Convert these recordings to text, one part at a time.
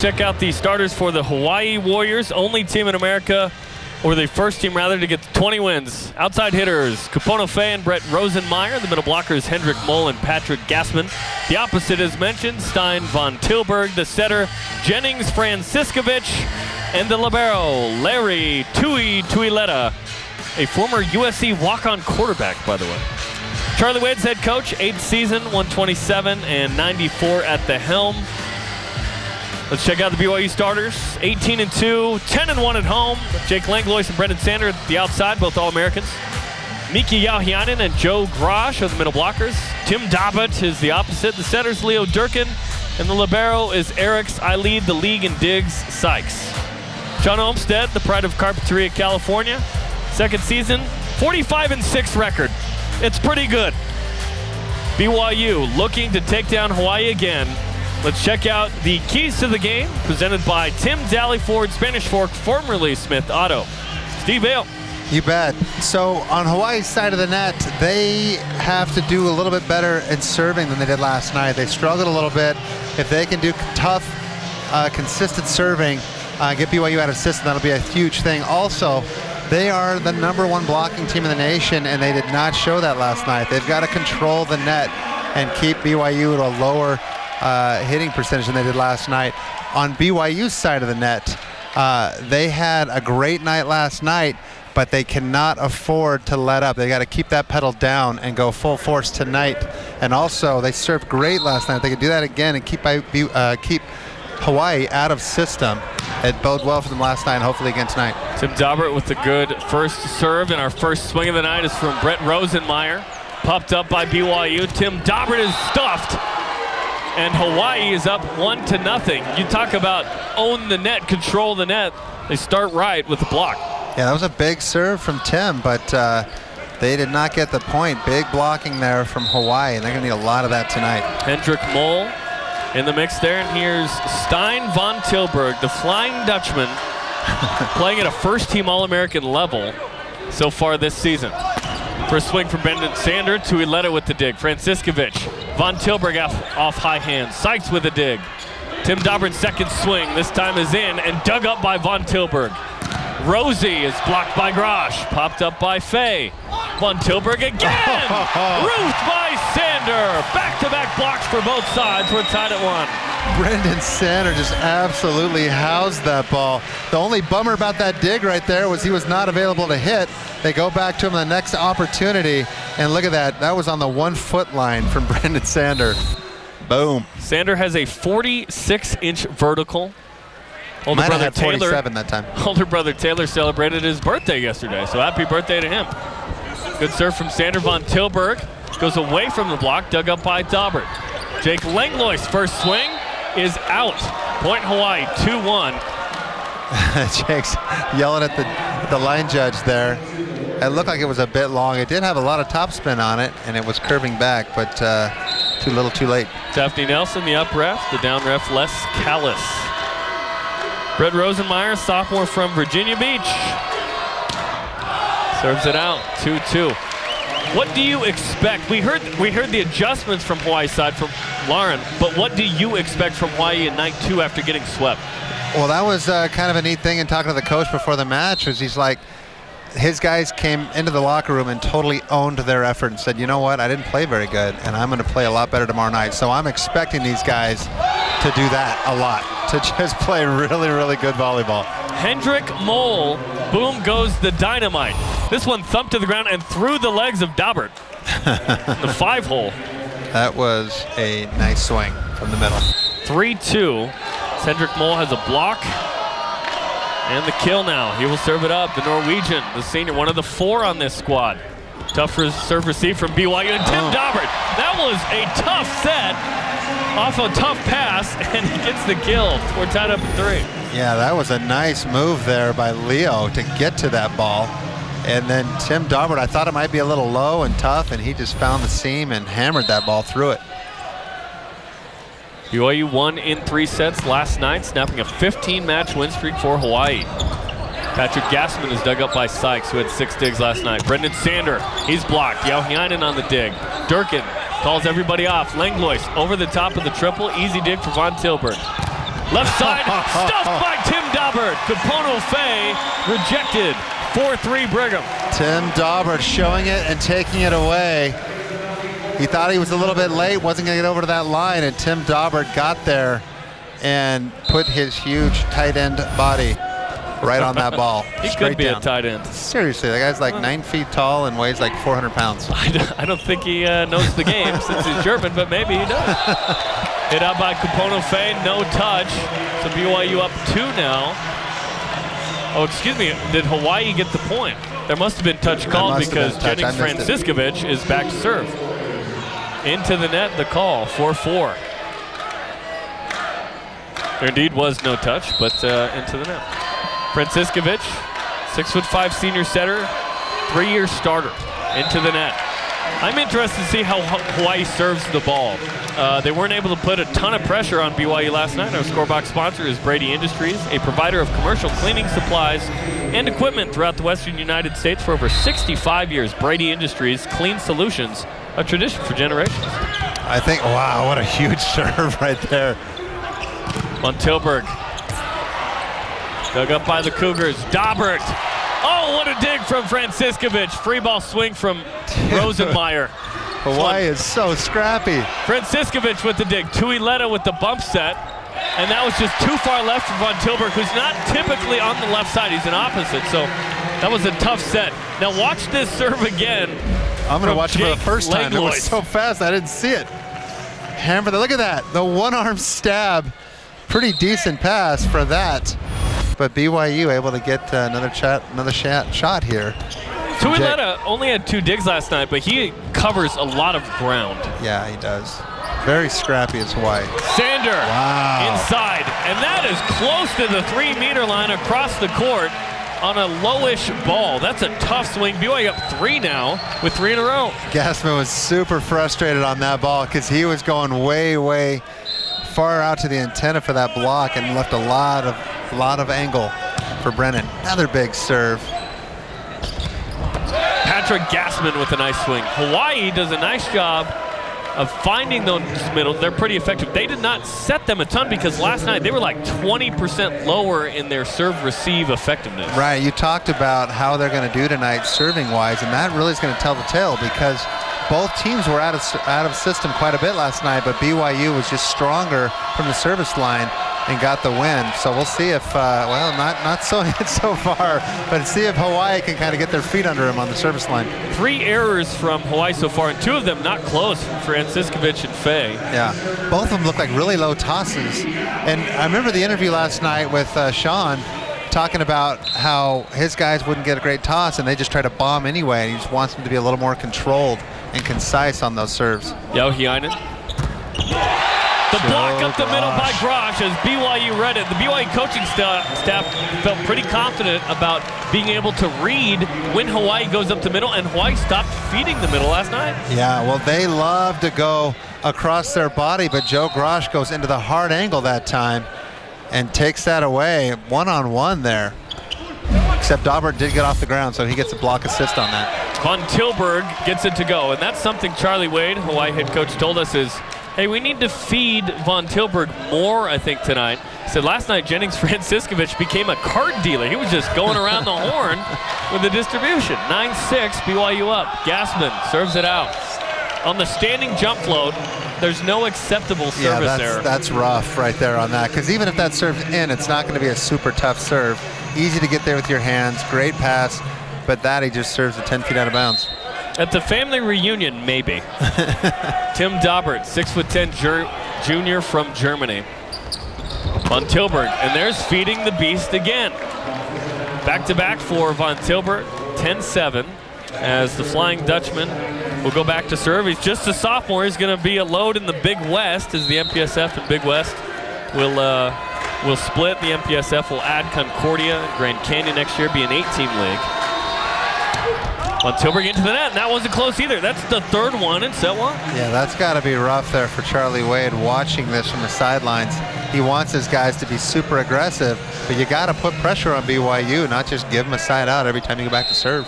check out the starters for the Hawaii Warriors, only team in America, or the first team rather, to get to 20 wins. Outside hitters, Kapono Faye and Brett Rosenmeyer. The middle blockers, Hendrik Moll and Patrick Gassman. The opposite, as mentioned, Stein von Tilburg. The setter, Jennings Franciscovich. And the libero, Larry Tuileta, a former USC walk-on quarterback, by the way. Charlie Wade's head coach, 8th season, 127 and 94 at the helm. Let's check out the BYU starters. 18-2, 10-1 at home. Jake Langlois and Brendan Sander at the outside, both All-Americans. Miki Yauhianen and Joe Grosh are the middle blockers. Tim Dobbett is the opposite. The setter's Leo Durkin, and the libero is Eriks. I lead the league in digs, Sykes. John Olmstead, the pride of Carpinteria, California. Second season, 45-6 record. It's pretty good. BYU looking to take down Hawaii again. Let's check out the keys to the game presented by Tim Daly Ford, Spanish Fork, formerly Smith Auto. Steve Vail. You bet. So on Hawaii's side of the net, they have to do a little bit better in serving than they did last night. They struggled a little bit. If they can do tough, consistent serving, get BYU out of system, that'll be a huge thing. Also, they are the #1 blocking team in the nation, and they did not show that last night. They've got to control the net and keep BYU at a lower hitting percentage than they did last night. On BYU's side of the net, they had a great night last night, but they cannot afford to let up. They got to keep that pedal down and go full force tonight. And also, they served great last night. They could do that again and keep Hawaii out of system. It bode well for them last night and hopefully again tonight. Tim Dobbert with the good first serve, and our first swing of the night is from Brett Rosenmeyer. Popped up by BYU. Tim Dobbert is stuffed, and Hawaii is up 1-0. You talk about own the net, control the net. They start right with the block. Yeah, that was a big serve from Tim, but they did not get the point. Big blocking there from Hawaii, and they're going to need a lot of that tonight. Hendrik Moll in the mix there, and here's Stein von Tilburg, the Flying Dutchman, playing at a first-team All-American level so far this season. First swing from Brendan Sander. Tuileta with the dig. Franciscovich. Von Tilburg off high hand. Sykes with a dig. Tim Dobbert's second swing. This time is in and dug up by Von Tilburg. Rosie is blocked by Grosh. Popped up by Faye. Von Tilburg again. Roofed by Sander. Back-to-back blocks for both sides. We're tied at 1. Brendan Sander just absolutely housed that ball. The only bummer about that dig right there was he was not available to hit. They go back to him the next opportunity, and look at that. That was on the 1-foot line from Brendan Sander. Boom. Sander has a 46-inch vertical. Older Might brother have had 47 that time. Older brother Taylor celebrated his birthday yesterday, so happy birthday to him. Good serve from Sander. Von Tilburg goes away from the block, dug up by Dobbert. Jake Langlois' first swing is out. Point Hawaii, 2-1. Jake's yelling at the line judge there. It looked like it was a bit long. It did have a lot of topspin on it, and it was curving back, but too little, too late. Daphne Nelson, the up ref, the down ref, Les Callis. Brett Rosenmeyer, sophomore from Virginia Beach. Serves it out, 2-2. What do you expect? We heard the adjustments from Hawaii's side from Lauren, but what do you expect from Hawaii in night 2 after getting swept? Well, that was kind of a neat thing in talking to the coach before the match, was he's like, his guys came into the locker room and totally owned their effort and said, you know what, I didn't play very good, and I'm going to play a lot better tomorrow night. So I'm expecting these guys to do that a lot, to just play really, really good volleyball. Hendrik Moll, boom goes the dynamite. This one thumped to the ground and through the legs of Dobbert. The 5-hole. That was a nice swing from the middle. 3-2. Hendrik Moll has a block. And the kill now. He will serve it up. The Norwegian, the senior, one of the 4 on this squad. Tough serve receive from BYU. And Tim Dobbert. That was a tough set off a tough pass, and he gets the kill. We're tied up at 3. Yeah, that was a nice move there by Leo to get to that ball. And then Tim Dobbert, I thought it might be a little low and tough, and he just found the seam and hammered that ball through it. BYU won in 3 sets last night, snapping a 15-match win streak for Hawaii. Patrick Gassman is dug up by Sykes, who had 6 digs last night. Brendan Sander, he's blocked. Yauhianen on the dig. Durkin calls everybody off. Langlois over the top of the triple. Easy dig for Von Tilburg. Left side, stuffed by Tim Daubert. Kapono Fay rejected. 4-3 Brigham. Tim Daubert showing it and taking it away. He thought he was a little bit late, wasn't going to get over to that line, and Tim Daubert got there and put his huge tight end body right on that ball. He could be down. A tight end. Seriously, that guy's like 9 feet tall and weighs like 400 pounds. I don't think he knows the game since he's German, but maybe he does. Hit out by Kapono Fay, no touch. So BYU up 2 now. Oh, excuse me, did Hawaii get the point? There must have been touch called because Jennings Franciscovich is back to serve. Into the net, the call, 4-4. There indeed was no touch, but into the net. Franciscovich, 6'5" senior setter, 3-year starter, into the net. I'm interested to see how Hawaii serves the ball. They weren't able to put a ton of pressure on BYU last night. Our scorebox sponsor is Brady Industries, a provider of commercial cleaning supplies and equipment throughout the western United States for over 65 years. Brady Industries, clean solutions, a tradition for generations. I think, wow, what a huge serve right there. Von Tilburg, dug up by the Cougars. Daubert. Oh, what a dig from Franciscovich. Free ball swing from Rosenmeyer. Hawaii is so scrappy. Franciscovich with the dig. Tuileta with the bump set. And that was just too far left for Von Tilburg, who's not typically on the left side. He's an opposite, so that was a tough set. Now watch this serve again. I'm going to watch it for the first time. It was so fast, I didn't see it. Hammer, look at that. The one-arm stab. Pretty decent pass for that. But BYU able to get another shot here. Tuileta only had 2 digs last night, but he covers a lot of ground. Yeah, he does. Very scrappy as Hawaii. Sander inside. And that is close to the 3-meter line across the court on a lowish ball. That's a tough swing. BYU up 3 now with 3 in a row. Gassman was super frustrated on that ball because he was going way, way far out to the antenna for that block and left a lot of angle for Brennan. Another big serve. Patrick Gassman with a nice swing. Hawaii does a nice job of finding those middles. They're pretty effective. They did not set them a ton because last night they were like 20% lower in their serve-receive effectiveness. Right, you talked about how they're going to do tonight serving-wise, and that really is going to tell the tale because both teams were out of system quite a bit last night, but BYU was just stronger from the service line and got the win. So we'll see if, well, not so far, but see if Hawaii can kind of get their feet under him on the service line. 3 errors from Hawaii so far, and 2 of them not close from Franciscovich and Fay. Yeah, both of them look like really low tosses. And I remember the interview last night with Sean talking about how his guys wouldn't get a great toss and they just try to bomb anyway, and he just wants them to be a little more controlled and concise on those serves. Yohiainen. The block up the middle by Grosh as BYU read it. The BYU coaching staff felt pretty confident about being able to read when Hawaii goes up the middle, and Hawaii stopped feeding the middle last night. Yeah, well, they love to go across their body, but Joe Grosh goes into the hard angle that time and takes that away. One-on-one there. Except Daubert did get off the ground, so he gets a block assist on that. Von Tilburg gets it to go, and that's something Charlie Wade, Hawaii head coach, told us is, hey, we need to feed Von Tilburg more, I think, tonight. He said last night Jennings Franciscovich became a card dealer. He was just going around the horn with the distribution. 9-6, BYU up. Gassman serves it out. On the standing jump float, there's no acceptable service error. That's rough right there on that, because even if that serve's in, it's not going to be a super tough serve. Easy to get there with your hands, great pass, but that he just serves it 10 feet out of bounds. At the family reunion, maybe. Tim Daubert, 6'10" junior from Germany. Von Tilburg, and there's feeding the beast again. Back-to-back for Von Tilburg, 10-7, as the Flying Dutchman will go back to serve. He's just a sophomore. He's going to be a load in the Big West, as the MPSF and Big West will split. The MPSF will add Concordia and Grand Canyon next year, be an 8-team league. Von Tilburg into the net, and that wasn't close either. That's the 3rd one in set 1. Yeah, that's got to be rough there for Charlie Wade watching this from the sidelines. He wants his guys to be super aggressive, but you got to put pressure on BYU, not just give them a side out every time you go back to serve.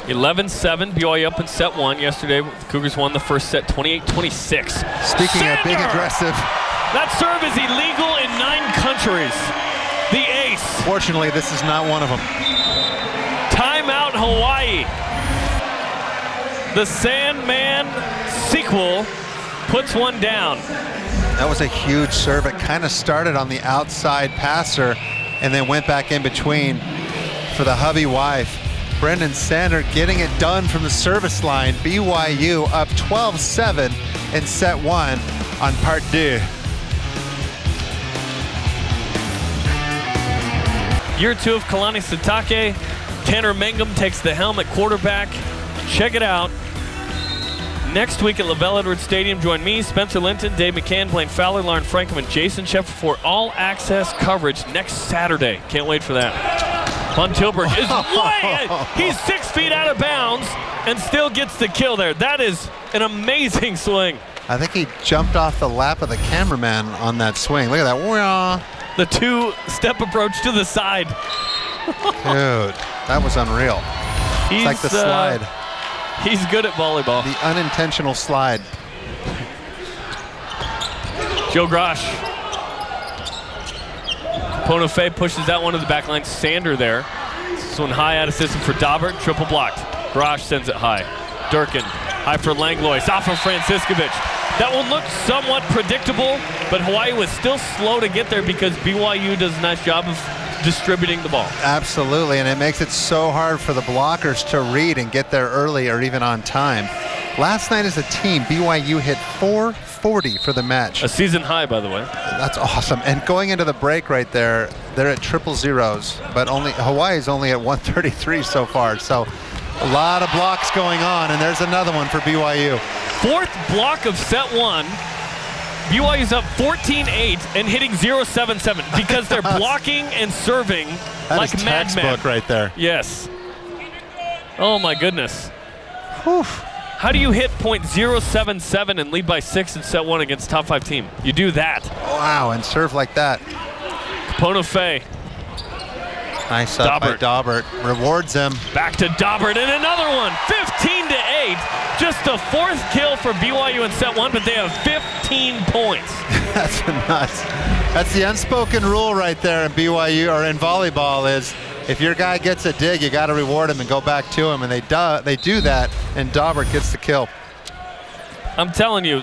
11-7, BYU up in set 1 yesterday. The Cougars won the first set 28-26. Speaking of big aggressive, That serve is illegal in 9 countries. The ace. Fortunately, this is not one of them. Timeout, Hawaii. The Sandman sequel puts one down. That was a huge serve. It kind of started on the outside passer and then went back in between for the hubby wife. Brendan Sander getting it done from the service line. BYU up 12-7 in set 1 on part 2. Year 2 of Kalani Sitake. Tanner Mangum takes the helm at quarterback. Check it out. Next week at LaVell Edwards Stadium, join me, Spencer Linton, Dave McCann, Blaine Fowler, Lauren Frankham, and Jason Sheffer for all-access coverage next Saturday. Can't wait for that. Von Tilburg is way, he's 6 feet out of bounds and still gets the kill there. That is an amazing swing. I think he jumped off the lap of the cameraman on that swing. Look at that. The 2-step approach to the side. Dude, that was unreal. It's like the slide. He's good at volleyball. The unintentional slide. Joe Grosh. Ponofe pushes that one to the back line. Sander there. This one high out of system for Daubert. Triple blocked. Grosh sends it high. Durkin. High for Langlois. Off of Franciscovich. That one looked somewhat predictable, but Hawaii was still slow to get there because BYU does a nice job of distributing the ball. Absolutely, and it makes it so hard for the blockers to read and get there early or even on time. Last night as a team, BYU hit 440 for the match. A season high, by the way. That's awesome. And going into the break right there, they're at triple zeros, but Hawaii's only at 133 so far. So a lot of blocks going on, and there's another one for BYU. 4th block of set 1. BYU's up 14-8 and hitting 0-7-7 because they're blocking and serving like madmen. Textbook right there. Yes. Oh my goodness. Whew. How do you hit .077 and lead by 6 in set 1 against top 5 team? You do that. Wow, and serve like that. Ponofe. Nice up by Daubert. Rewards him. Back to Daubert and another one. 15-8. Just the 4th kill for BYU in set 1, but they have 15 points. That's nuts. That's the unspoken rule right there in BYU or in volleyball is if your guy gets a dig, you got to reward him and go back to him, and they do that, and Daubert gets the kill. I'm telling you,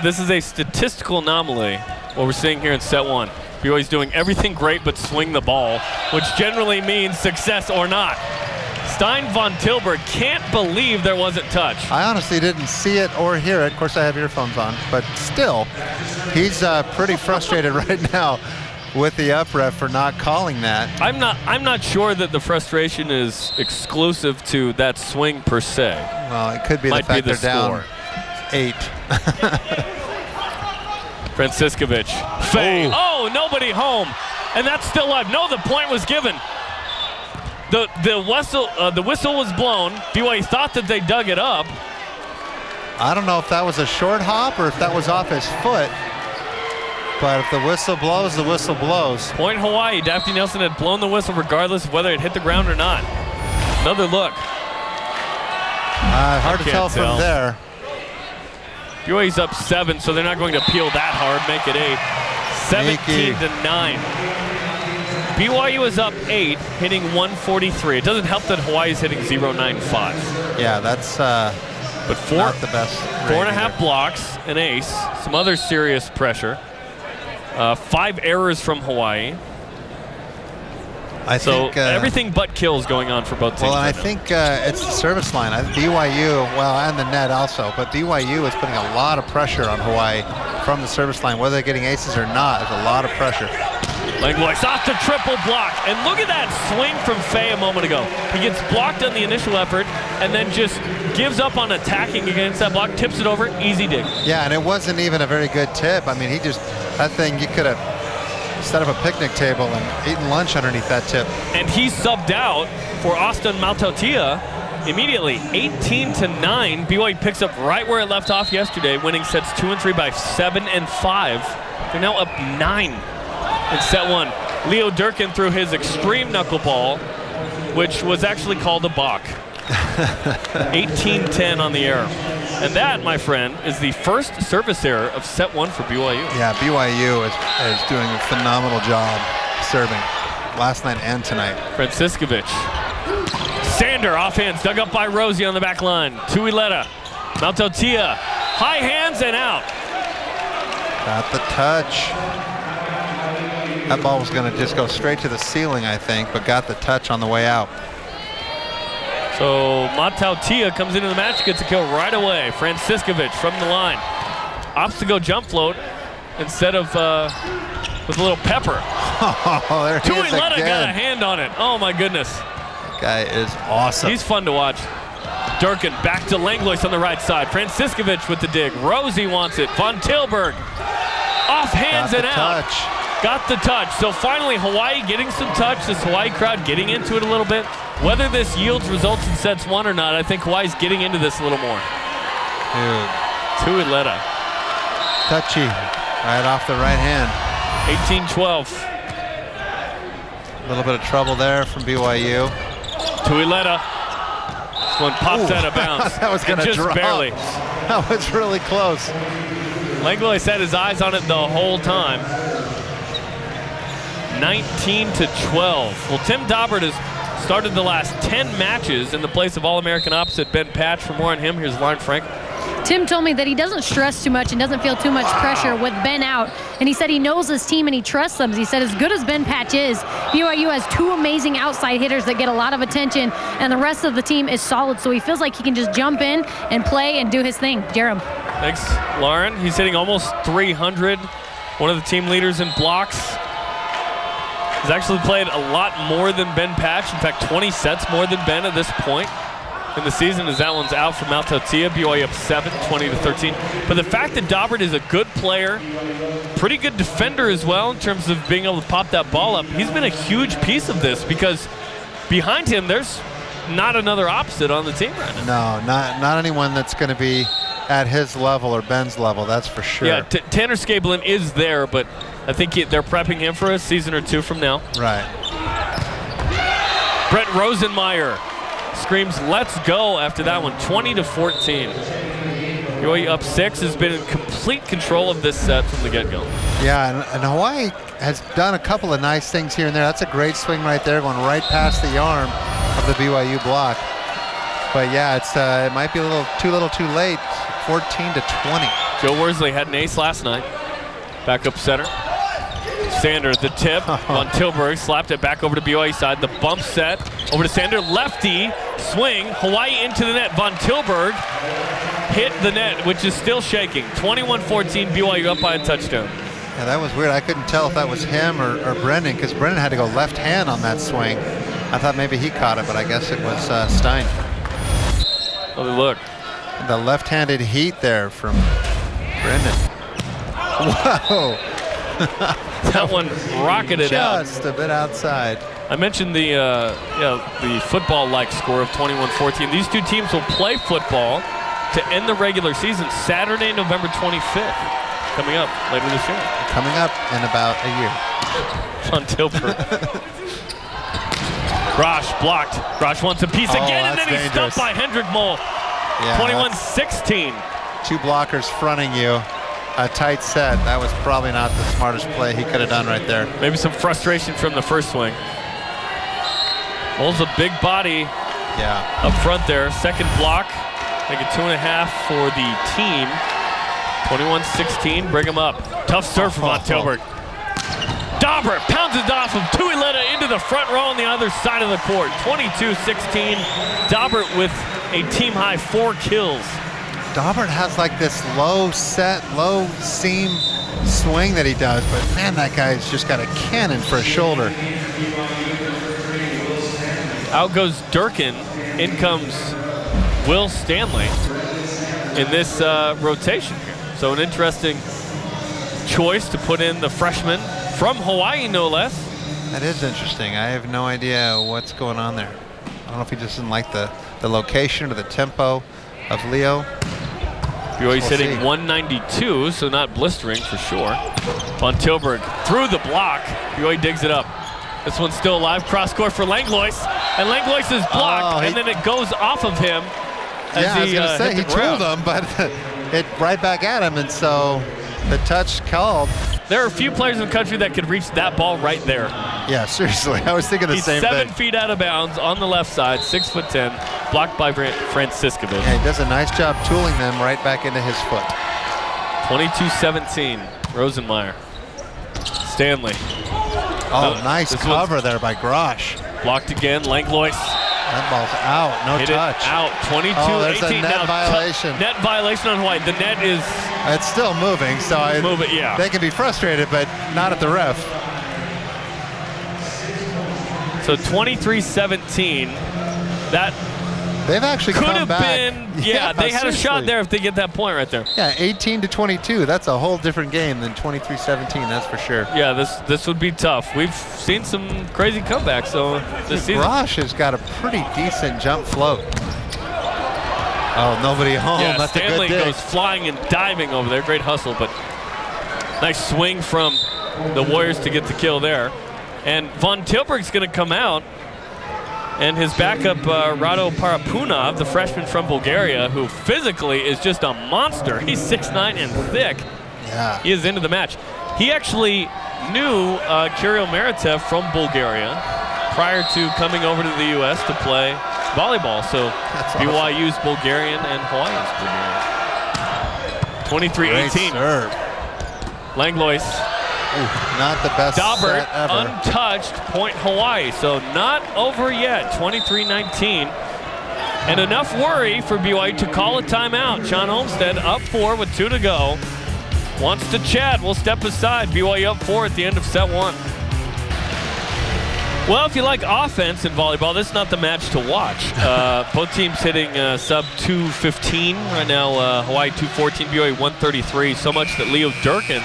this is a statistical anomaly, what we're seeing here in set 1. BYU's doing everything great but swing the ball, which generally means success or not. Stein Von Tilburg can't believe there wasn't touch. I honestly didn't see it or hear it. Of course, I have earphones on, but still, he's pretty frustrated right now with the up ref for not calling that. I'm not sure that the frustration is exclusive to that swing per se. Well, it could be the fact they're down 8. Franciscovich. Faye. Oh, nobody home. And that's still live. No, the point was given. The whistle was blown. BYU thought that they dug it up. I don't know if that was a short hop or if that was off his foot. But if the whistle blows, the whistle blows. Point Hawaii. Daphne Nelson had blown the whistle regardless of whether it hit the ground or not. Another look. Hard to tell from there. BYU's up 7, so they're not going to peel that hard, make it 8. 17-9. BYU is up 8, hitting 143. It doesn't help that Hawaii's hitting 0.95. Yeah, that's not the best. 4.5 blocks, an ace, some other serious pressure. 5 errors from Hawaii. I think everything but kills going on for both teams. Well, I think it's the service line. BYU, well, and the net also, but BYU is putting a lot of pressure on Hawaii from the service line. Whether they're getting aces or not, there's a lot of pressure. Langlois off the triple block, and look at that swing from Faye a moment ago. He gets blocked on the initial effort and then just gives up on attacking against that block, tips it over, easy dig. Yeah, and it wasn't even a very good tip. I mean, that thing, you could have set up a picnic table and eaten lunch underneath that tip. And he subbed out for Austin Maltautia immediately. 18-9. BYU picks up right where it left off yesterday, winning sets 2 and 3 by 7 and 5. They're now up 9 in set 1. Leo Durkin threw his extreme knuckleball, which was actually called a balk. 18-10 on the error. And that, my friend, is the first service error of set 1 for BYU. Yeah, BYU is doing a phenomenal job serving last night and tonight. Franciscovich. Sander, offhands, dug up by Rosie on the back line. Tuileta. Maltotia. High hands and out. Got the touch. That ball was going to just go straight to the ceiling, I think, but got the touch on the way out. So Matautia comes into the match, gets a kill right away. Franciscovich from the line. Opts to go jump float instead of with a little pepper. Oh, there he is Tuileta again. got a hand on it. Oh my goodness. That guy is awesome. He's fun to watch. Durkin back to Langlois on the right side. Franciscovich with the dig. Rosie wants it. Von Tilburg off hands and out. Got the touch. So finally Hawaii getting some touch. This Hawaii crowd getting into it a little bit. Whether this yields results in sets 1 or not, I think Hawaii's getting into this a little more. Tuileta. Touchy. Right off the right hand. 18-12. A little bit of trouble there from BYU. Tuileta. This one pops out of bounds. That was going to drop. Just barely. That was really close. Langlois had his eyes on it the whole time. 19-12. Well, Tim Dobbert has started the last 10 matches in the place of All-American opposite Ben Patch. For more on him, here's Lauren Frank. Tim told me that he doesn't stress too much and doesn't feel too much pressure with Ben out. And he said he knows his team and he trusts them. He said as good as Ben Patch is, BYU has 2 amazing outside hitters that get a lot of attention, and the rest of the team is solid. So he feels like he can just jump in and play and do his thing. Jerem. Thanks, Lauren. He's hitting almost 300. One of the team leaders in blocks. He's actually played a lot more than Ben Patch. In fact, 20 sets more than Ben at this point in the season, as that one's out from Maltotia. BYU up 7, 20-13. But the fact that Dobbert is a good player, pretty good defender as well in terms of being able to pop that ball up, he's been a huge piece of this, because behind him there's not another opposite on the team right now. No, not anyone that's going to be at his level or Ben's level, that's for sure. Yeah, Tanner Skablin is there, but I think they're prepping him for a season or 2 from now. Right. Brett Rosenmeyer screams, let's go, after that one, 20-14. BYU up 6, has been in complete control of this set from the get-go. Yeah, and Hawaii has done a couple of nice things here and there. That's a great swing right there, going right past the arm of the BYU block. But yeah, it might be a little too late. 14-20. Joe Worsley had an ace last night. Back up center. Sander, the tip on Tilburg, slapped it back over to BYU side. The bump set over to Sander, lefty swing, Hawaii into the net. Von Tilburg hit the net, which is still shaking. 21-14, BYU up by a touchdown. Yeah, that was weird. I couldn't tell if that was him or Brendan, because Brendan had to go left hand on that swing. I thought maybe he caught it, but I guess it was Stein. Oh, look. The left-handed heat there from Brendan. Whoa. That one rocketed out. Just a bit outside. I mentioned the football-like score of 21-14. These two teams will play football to end the regular season Saturday, November 25th. Coming up later this year. Coming up in about a year. On Tilburg. Grosh blocked. Grosh wants a piece again, and then he's stumped by Hendrik Moll. Yeah, 21-16. 2 blockers fronting you. A tight set. That was probably not the smartest play he could have done right there. Maybe some frustration from the first swing. Moll's a big body up front there. Second block. Make it 2.5 for the team. 21-16. Bring him up. Tough serve from Von Tilburg. Dobbert pounds it off of Tuileta into the front row on the other side of the court. 22-16. Dobbert with a team-high 4 kills. Dobbert has like this low seam swing that he does, but man, that guy's just got a cannon for a shoulder. Out goes Durkin. In comes Will Stanley in this rotation here. So an interesting choice to put in the freshman from Hawaii, no less. That is interesting. I have no idea what's going on there. I don't know if he just didn't like the location or the tempo of Leo. BYU's hitting 192, so not blistering for sure. Von Tilburg through the block. BYU digs it up. This one's still alive. Cross court for Langlois. And Langlois is blocked, and then it goes off of him. Yeah, I was going to say, he tooled him, but it right back at him, and so the touch called. There are a few players in the country that could reach that ball right there. Yeah, seriously. I was thinking the same thing. He's 7 feet out of bounds on the left side, 6'10", blocked by Franciscovich. Yeah, he does a nice job tooling them right back into his foot. 22-17, Rosenmeyer. Stanley. Oh, nice cover there by Grosh. Blocked again, Langlois. That ball's out, no Hit touch. It out, 22-18. Oh, there's a net violation. Net violation on Hawaii. The net is... It's still moving, so yeah. They can be frustrated, but not at the ref. So 23-17. That they've actually could come have back. been, yeah, they had a shot there if they get that point right there. Yeah, 18-22. That's a whole different game than 23-17. That's for sure. Yeah, this would be tough. We've seen some crazy comebacks. So this season, Grosh has got a pretty decent jump float. Oh, nobody home. Yeah, that's Stanley a good dig. goes flying and diving over there. Great hustle, but nice swing from the Warriors to get the kill there. And Von Tilburg's going to come out. And his backup, Rado Parapunov, the freshman from Bulgaria, who physically is just a monster. He's 6'9" and thick. Yeah. He is into the match. He actually knew Kirill Meritev from Bulgaria prior to coming over to the U.S. to play volleyball. So that's BYU's awesome. Bulgarian and Hawaii's Bulgarian. 23-18. Serve. Langlois. Ooh, not the best Daubert, set ever. untouched, point Hawaii. So not over yet, 23-19. And enough worry for BYU to call a timeout. Sean Olmsted up 4 with 2 to go. Wants to chat, we'll step aside. BYU up 4 at the end of set 1. Well, if you like offense in volleyball, this is not the match to watch. Both teams hitting sub 215 right now. Hawaii 214, BYU 133. So much that Leo Durkin,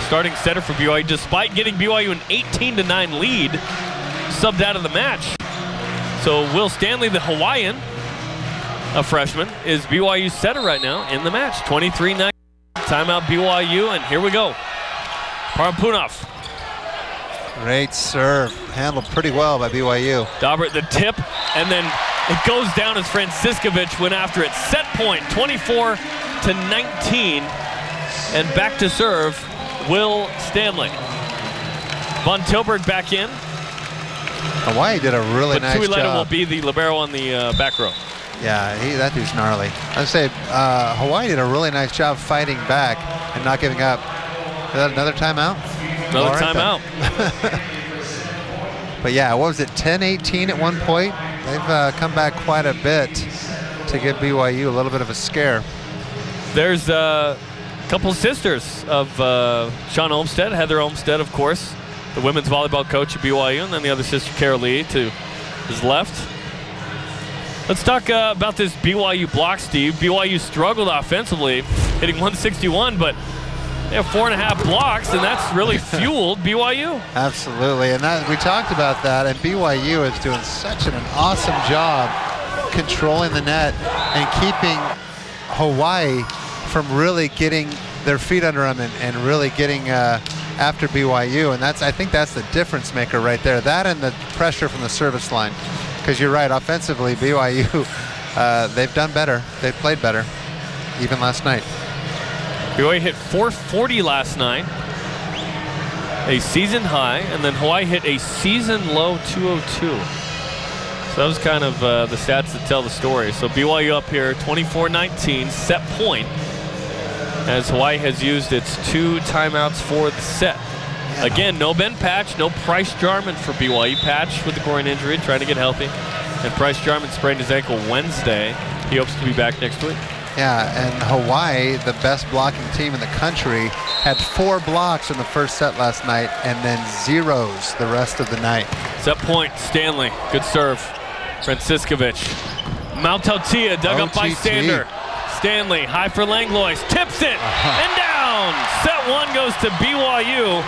starting setter for BYU, despite getting BYU an 18-9 lead, subbed out of the match. So Will Stanley, the Hawaiian, a freshman, is BYU's setter right now in the match. 23-9. Timeout BYU, and here we go. Parapunov. Great serve. Handled pretty well by BYU. Daubert the tip, and then it goes down as Franciscovich went after it. Set point, 24-19. And back to serve, Will Stanley. Von Tilburg back in. Hawaii did a really nice job. But Tuileta will be the libero on the back row. Yeah, that dude's gnarly. I'd say Hawaii did a really nice job fighting back and not giving up. Is that another timeout? Another timeout. But yeah, what was it, 10-18 at one point? They've come back quite a bit to give BYU a little bit of a scare. There's a couple sisters of Sean Olmsted, Heather Olmsted, of course, the women's volleyball coach at BYU, and then the other sister, Carol Lee, to his left. Let's talk about this BYU block, Steve. BYU struggled offensively, hitting 161, but they have 4.5 blocks, and that's really fueled BYU. Absolutely, and we talked about that, and BYU is doing such an awesome job controlling the net and keeping Hawaii from really getting their feet under them and really getting after BYU, and I think that's the difference maker right there. That and the pressure from the service line. Because you're right, offensively, BYU, they've done better. They've played better, even last night. BYU hit 440 last night, a season high, and then Hawaii hit a season low 202. So that was kind of the stats that tell the story. So BYU up here, 24-19, set point, as Hawaii has used its 2 timeouts for the set. Again, no Ben Patch, no Price Jarman for BYU. Patch with the groin injury, trying to get healthy. And Price Jarman sprained his ankle Wednesday. He hopes to be back next week. Yeah, and Hawaii, the best blocking team in the country, had 4 blocks in the first set last night and then zeros the rest of the night. Set point, Stanley. Good serve. Franciscovich. Mautautia dug up by Sander. Stanley, high for Langlois, tips it, and down. Set 1 goes to BYU,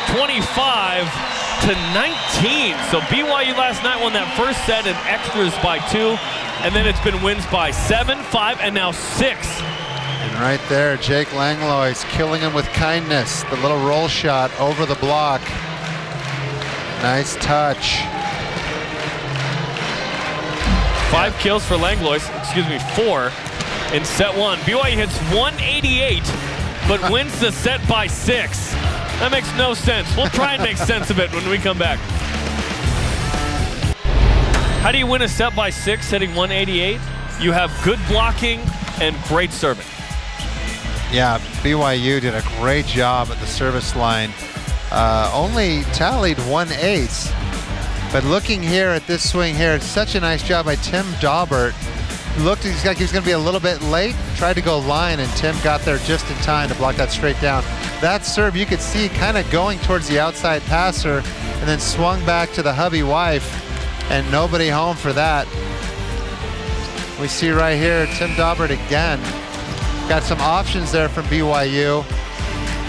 25-19. So BYU last night won that first set in extras by 2, and then it's been wins by 7, 5, and now 6. And right there, Jake Langlois killing him with kindness. The little roll shot over the block. Nice touch. 5 kills for Langlois, 4 in set 1. BYU hits 188, but wins the set by 6. That makes no sense. We'll try and make sense of it when we come back. How do you win a set by 6 hitting 188? You have good blocking and great serving. Yeah, BYU did a great job at the service line. Only tallied 1 ace. But looking here at this swing here, it's such a nice job by Tim Daubert. Looked like he was going to be a little bit late, tried to go line, and Tim got there just in time to block that straight down. That serve you could see kind of going towards the outside passer and then swung back to the hubby wife, and nobody home for that. We see right here Tim Daubert again. Got some options there from BYU.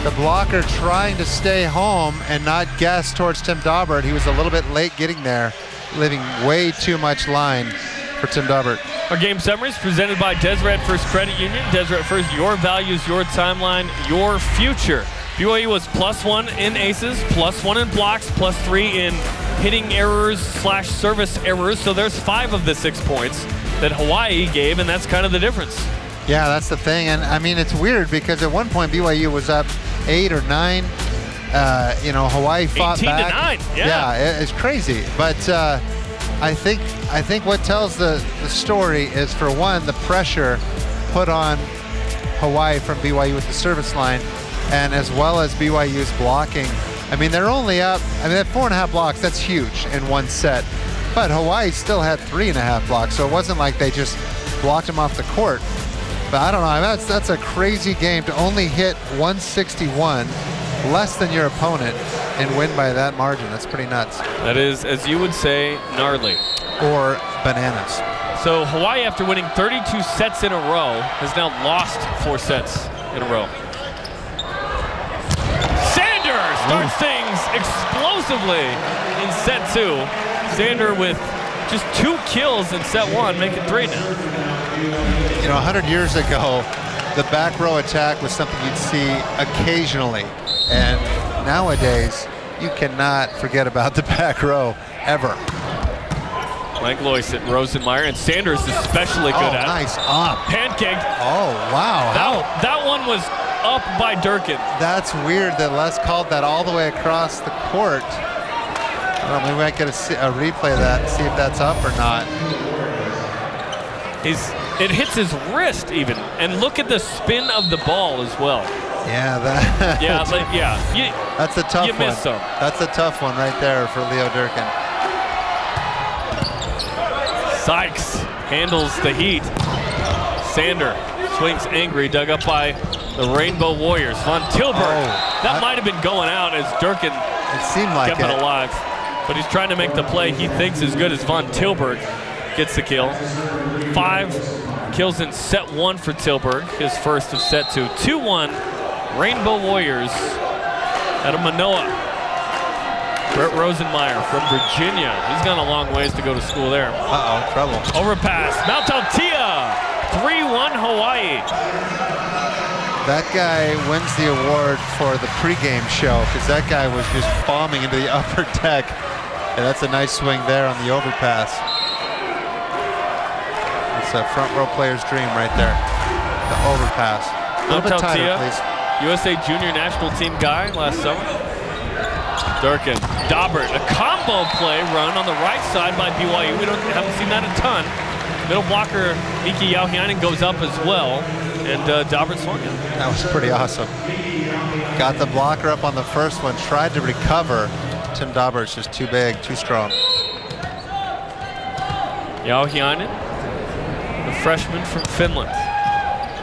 The blocker trying to stay home and not guess towards Tim Daubert. He was a little bit late getting there, leaving way too much line for Tim Daubert. Our game summaries presented by Deseret First Credit Union. Deseret First, your values, your timeline, your future. BYU was +1 in aces, +1 in blocks, +3 in hitting errors / service errors. So there's 5 of the 6 points that Hawaii gave, and that's kind of the difference. Yeah, that's the thing. And I mean, it's weird because at one point BYU was up 8 or 9. You know, Hawaii fought 18 back. to 9. Yeah, it's crazy. But I think what tells the story is, for one, the pressure put on Hawaii from BYU with the service line, and as well as BYU's blocking. I mean, they're only up, I mean, they have 4.5 blocks. That's huge in one set. But Hawaii still had 3.5 blocks, so it wasn't like they just blocked them off the court. But I don't know, that's a crazy game to only hit 161, less than your opponent, and win by that margin. That's pretty nuts. That is, as you would say, gnarly. Or bananas. So Hawaii, after winning 32 sets in a row, has now lost 4 sets in a row. Sander starts things explosively in set 2. Sander with just 2 kills in set 1, making 3 now. You know, 100 years ago, the back row attack was something you'd see occasionally. And nowadays, you cannot forget about the back row, ever. Langlois at Rosenmeyer, and Sanders especially good at. Nice up. Pancaked. Oh, wow. That one was up by Durkin. That's weird that Les called that all the way across the court. I don't know, maybe we might get a replay of that and see if that's up or not. It hits his wrist even, and look at the spin of the ball as well. Yeah, that's a tough one. You missed some. That's a tough one right there for Leo Durkin. Sykes handles the heat. Sander swings angry, dug up by the Rainbow Warriors. Von Tilburg, that might have been going out as Durkin kept it alive. But he's trying to make the play he thinks is good as Von Tilburg gets the kill. 5 kills in set 1 for Tilburg, his first of set 2. 2-1 Rainbow Warriors out of Manoa. Brett Rosenmeyer from Virginia. He's gone a long ways to go to school there. Uh-oh, trouble. Overpass. Mautautia, 3-1 Hawaii. That guy wins the award for the pregame show because that guy was just bombing into the upper deck. And that's a nice swing there on the overpass. It's a front row player's dream right there. The overpass. A little bit tighter, please. USA Junior National Team guy last summer. Durkin, Daubert, a combo play run on the right side by BYU. We haven't seen that a ton. Middle blocker Miki Yauhiainen goes up as well, and Daubert swung it. That was pretty awesome. Got the blocker up on the first one, tried to recover. Tim Daubert's just too big, too strong. Yauhiainen, the freshman from Finland.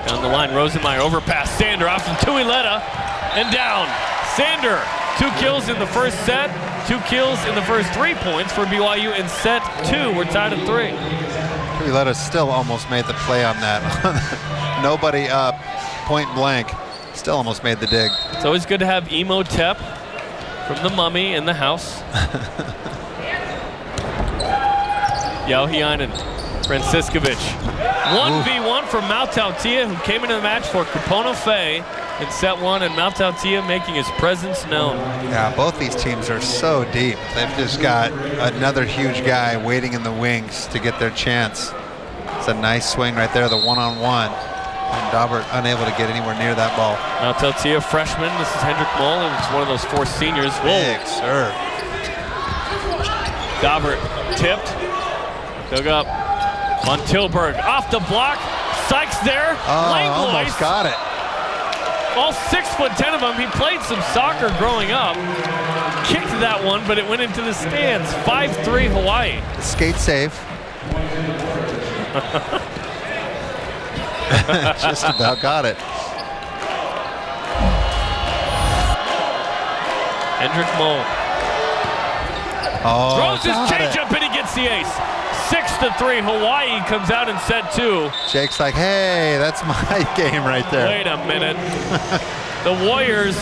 Down the line, Rosenmeyer overpass. Sander off from Tuileta and down. Sander, 2 kills in the first set, 2 kills in the first 3 points for BYU in set 2. We're tied at 3. Tuileta still almost made the play on that. Nobody up, point blank. Still almost made the dig. It's always good to have Emotep from the mummy in the house. Yauhiainen, Franciscovich. 1v1 for Mautautia, who came into the match for Kupono Fei. in set 1, and Mount Tautia making his presence known. Yeah, both these teams are so deep. They've just got another huge guy waiting in the wings to get their chance. It's a nice swing right there, the one-on-one. And Daubert unable to get anywhere near that ball. Mount Tautia, freshman. This is Hendrik Moll. It's one of those 4 seniors. Big serve. Daubert tipped. Dug up. On Tilburg. Off the block. Sykes there. Langlois. Almost got it. All 6'10" of them. He played some soccer growing up. Kicked that one, but it went into the stands. 5-3 Hawaii. The skate save. Just about got it. Hendrik Moll. Throws his changeup and he gets the ace. 6-3 Hawaii comes out in set 2. Jake's like, hey, that's my game right there. Wait a minute. The Warriors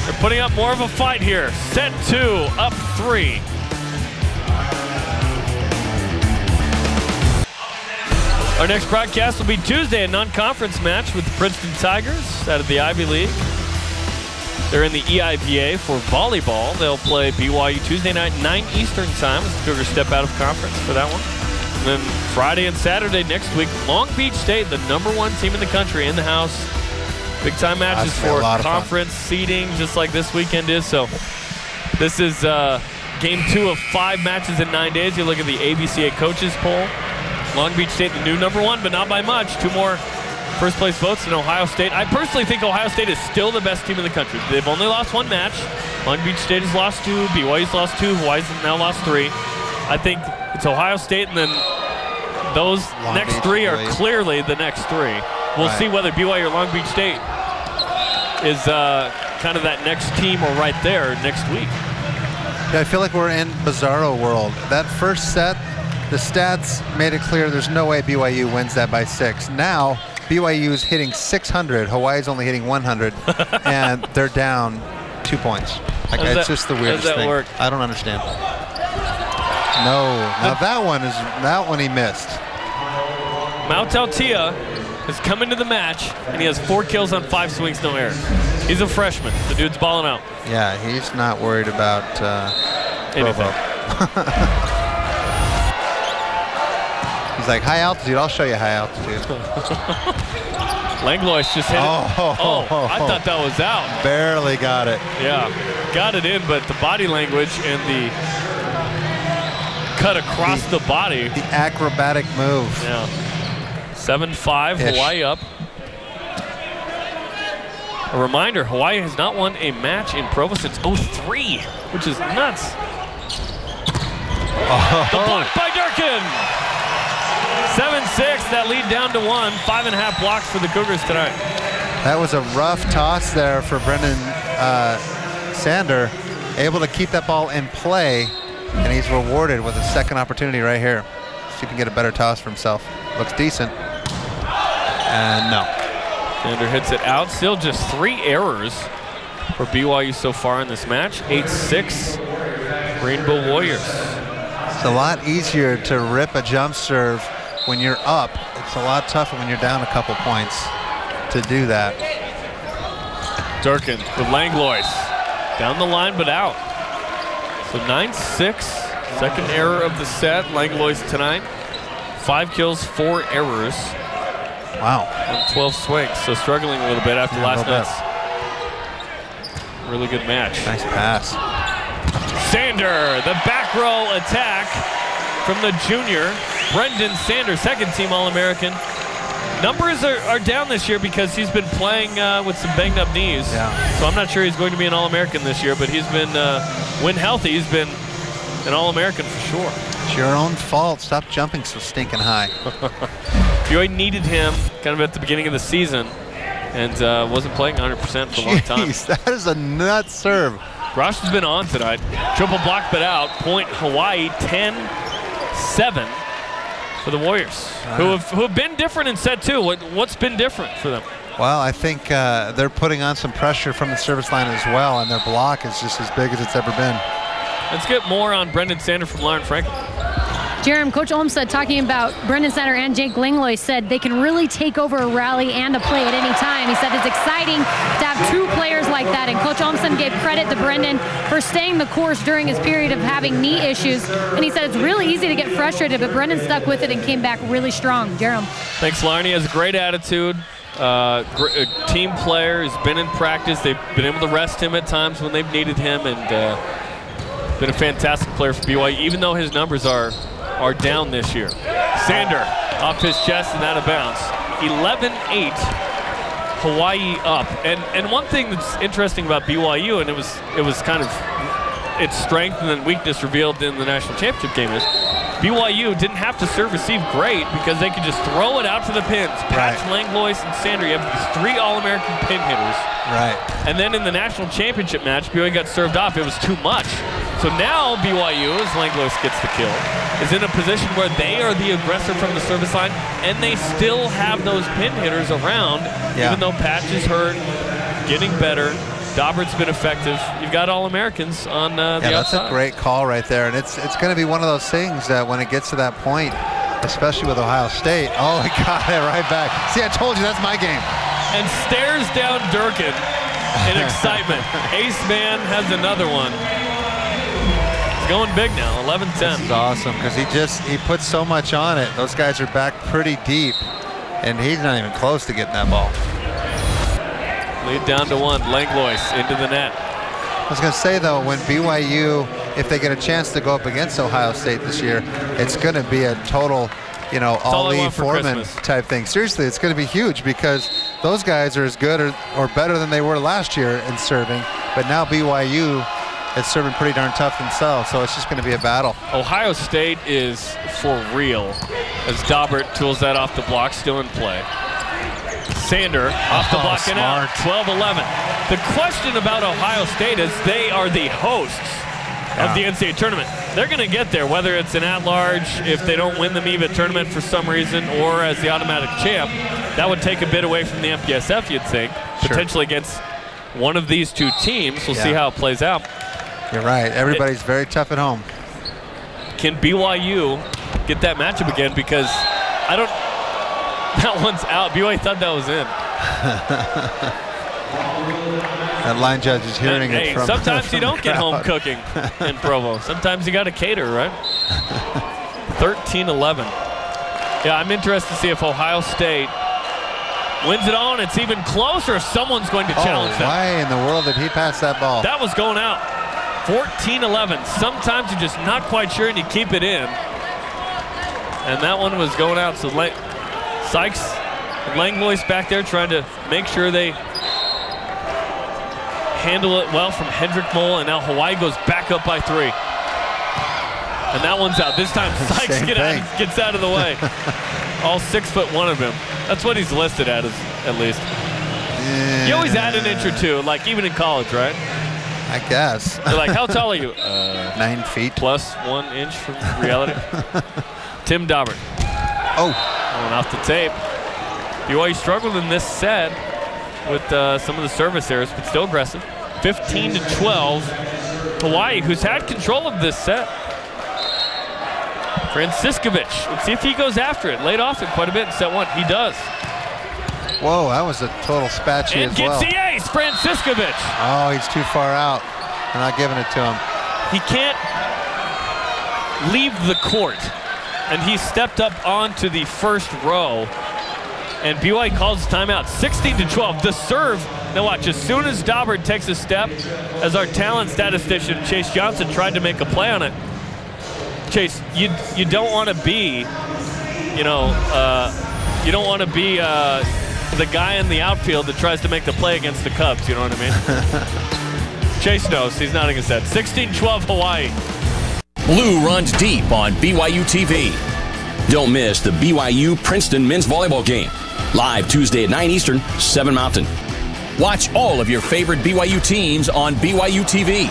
are putting up more of a fight here. Set 2, up 3. Our next broadcast will be Tuesday, a non-conference match with the Princeton Tigers out of the Ivy League. They're in the EIVA for volleyball. They'll play BYU Tuesday night, 9 Eastern time, as the Cougars step out of conference for that one. And then Friday and Saturday next week, Long Beach State, the #1 team in the country, in the house. Big time matches for conference seeding, just like this weekend is. So this is game 2 of 5 matches in 9 days. You look at the ABCA coaches poll. Long Beach State, the new #1, but not by much. 2 more first place votes in Ohio State. I personally think Ohio State is still the best team in the country. They've only lost 1 match. Long Beach State has lost 2. BYU's lost 2. Hawaii's now lost 3. I think it's Ohio State, and then those next 3 are clearly the next 3. We'll see whether BYU or Long Beach State is kind of that next team or right there next week. Yeah, I feel like we're in Bizarro world. That first set, the stats made it clear there's no way BYU wins that by 6. Now, BYU's hitting 600, Hawaii's only hitting 100, and they're down 2 points. Like, it's just the weirdest thing. Work? I don't understand. No, now that one he missed. Mount Tautia has come into the match, and he has 4 kills on 5 swings, no errors. He's a freshman. The dude's balling out. Yeah, he's not worried about anything. He's like, high altitude, I'll show you high altitude. Langlois just hit it. Oh, I thought that was out. Barely got it. Yeah, got it in, but the body language and the cut across the body. The acrobatic move. Yeah. 7-5, Hawaii up. A reminder, Hawaii has not won a match in Provo since 03, which is nuts. The block by Durkin. 7-6, that lead down to 1. 5.5 blocks for the Cougars tonight. That was a rough toss there for Brendan Sander. Able to keep that ball in play, and he's rewarded with a second opportunity right here. See if he can get a better toss for himself. Looks decent. And no. Sander hits it out. Still just 3 errors for BYU so far in this match. 8-6, Rainbow Warriors. It's a lot easier to rip a jump serve when you're up. It's a lot tougher when you're down a couple points to do that. Durkin with Langlois. Down the line, but out. So 9-6, second error of the set. Langlois tonight. 5 kills, 4 errors. Wow. On 12 swings, so struggling a little bit after last night's really good match. Nice pass. Sander, the back row attack from the junior, Brendan Sander, second team All-American. Numbers are down this year because he's been playing with some banged up knees. Yeah. So I'm not sure he's going to be an All-American this year, but he's been, when healthy, he's been an All-American for sure. It's your own fault. Stop jumping so stinking high. BYU needed him kind of at the beginning of the season and wasn't playing 100% for a long time. That is a nut serve. Grosh has been on tonight. Triple block, but out. Point Hawaii, 10-7 for the Warriors, who have been different in set 2. What's been different for them? Well, I think they're putting on some pressure from the service line as well, and their block is just as big as it's ever been. Let's get more on Brendan Sander from Lauren Franklin. Jerem, Coach Olmstead talking about Brendan Snyder and Jake Langlois said they can really take over a rally and a play at any time. He said it's exciting to have two players like that, and Coach Olmstead gave credit to Brendan for staying the course during his period of having knee issues, and he said it's really easy to get frustrated, but Brendan stuck with it and came back really strong. Jerem. Thanks, Larney. Has a great attitude. Team player, has been in practice. They've been able to rest him at times when they've needed him, and been a fantastic player for BYU, even though his numbers are down this year. Sander off his chest and out of bounds. 11-8, Hawaii up. And one thing that's interesting about BYU, and it was kind of its strength and then weakness revealed in the national championship game, is BYU didn't have to serve receive great because they could just throw it out to the pins. Patch, Langlois, and Sander. You have these 3 All-American pin hitters. Right. And then in the national championship match, BYU got served off. It was too much. So now BYU, as Langlois gets the kill, is in a position where they are the aggressor from the service line, and they still have those pin hitters around, even though Patch is hurt, getting better. Daubert's been effective. You've got All-Americans on the outside. That's a great call right there, and it's going to be one of those things that when it gets to that point, especially with Ohio State, oh, he got it right back. See, I told you, that's my game. And stares down Durkin in excitement. Ace Man has another one. He's going big now, 11-10. This is awesome because he puts so much on it. Those guys are back pretty deep, and he's not even close to getting that ball. Lead down to 1. Langlois into the net. I was going to say, though, when BYU, if they get a chance to go up against Ohio State this year, it's going to be a total, you know, Ali Foreman type thing. Seriously, it's going to be huge because those guys are as good or better than they were last year in serving, but now BYU is serving pretty darn tough themselves, so it's just going to be a battle. Ohio State is for real as Daubert tools that off the block, still in play. Sander off the block and out, 12-11. The question about Ohio State is they are the hosts of the NCAA tournament. They're going to get there, whether it's an at-large, if they don't win the MIVA tournament for some reason, or as the automatic champ. That would take a bit away from the MPSF, you'd think, potentially against one of these two teams. We'll see how it plays out. You're right. Everybody's very tough at home. Can BYU get that matchup again? Because I don't... That one's out. BYU thought that was in. That line judge is hearing it from sometimes from you don't get home cooking in Provo. Sometimes you got to cater, right? 13-11. Yeah, I'm interested to see if Ohio State wins it all and it's even closer. Someone's going to challenge them. Why in the world did he pass that ball? That was going out. 14-11. Sometimes you're just not quite sure and you keep it in. And that one was going out. So Sykes and Langlois back there trying to make sure they handle it well from Hendrick Mole, and now Hawaii goes back up by 3. And that one's out. This time Sykes gets out of the way. All 6'1" of him. That's what he's listed at least. Yeah. You always add an inch or two, like even in college, right? I guess. They're like, how tall are you? 9 feet. Plus 1 inch from reality. Tim Daubert. Going off the tape. BYU struggled in this set with some of the service errors, but still aggressive. 15-12. Hawaii, who's had control of this set. Franciscovich. Let's see if he goes after it. Laid off it quite a bit in set 1. He does. Whoa, that was a total spatchy as well. And gets the ace, Franciscovich. Oh, he's too far out. They're not giving it to him. He can't leave the court. And he stepped up onto the first row. And BYU calls timeout. 16-12. The serve. Now watch, as soon as Daubert takes a step, as our talent statistician Chase Johnson tried to make a play on it. Chase, you don't want to be, you don't want to be the guy in the outfield that tries to make the play against the Cubs. You know what I mean? Chase knows. He's nodding his head. 16-12 Hawaii. Blue runs deep on BYU TV. Don't miss the BYU Princeton men's volleyball game. Live Tuesday at 9 Eastern, 7 Mountain. Watch all of your favorite BYU teams on BYU TV.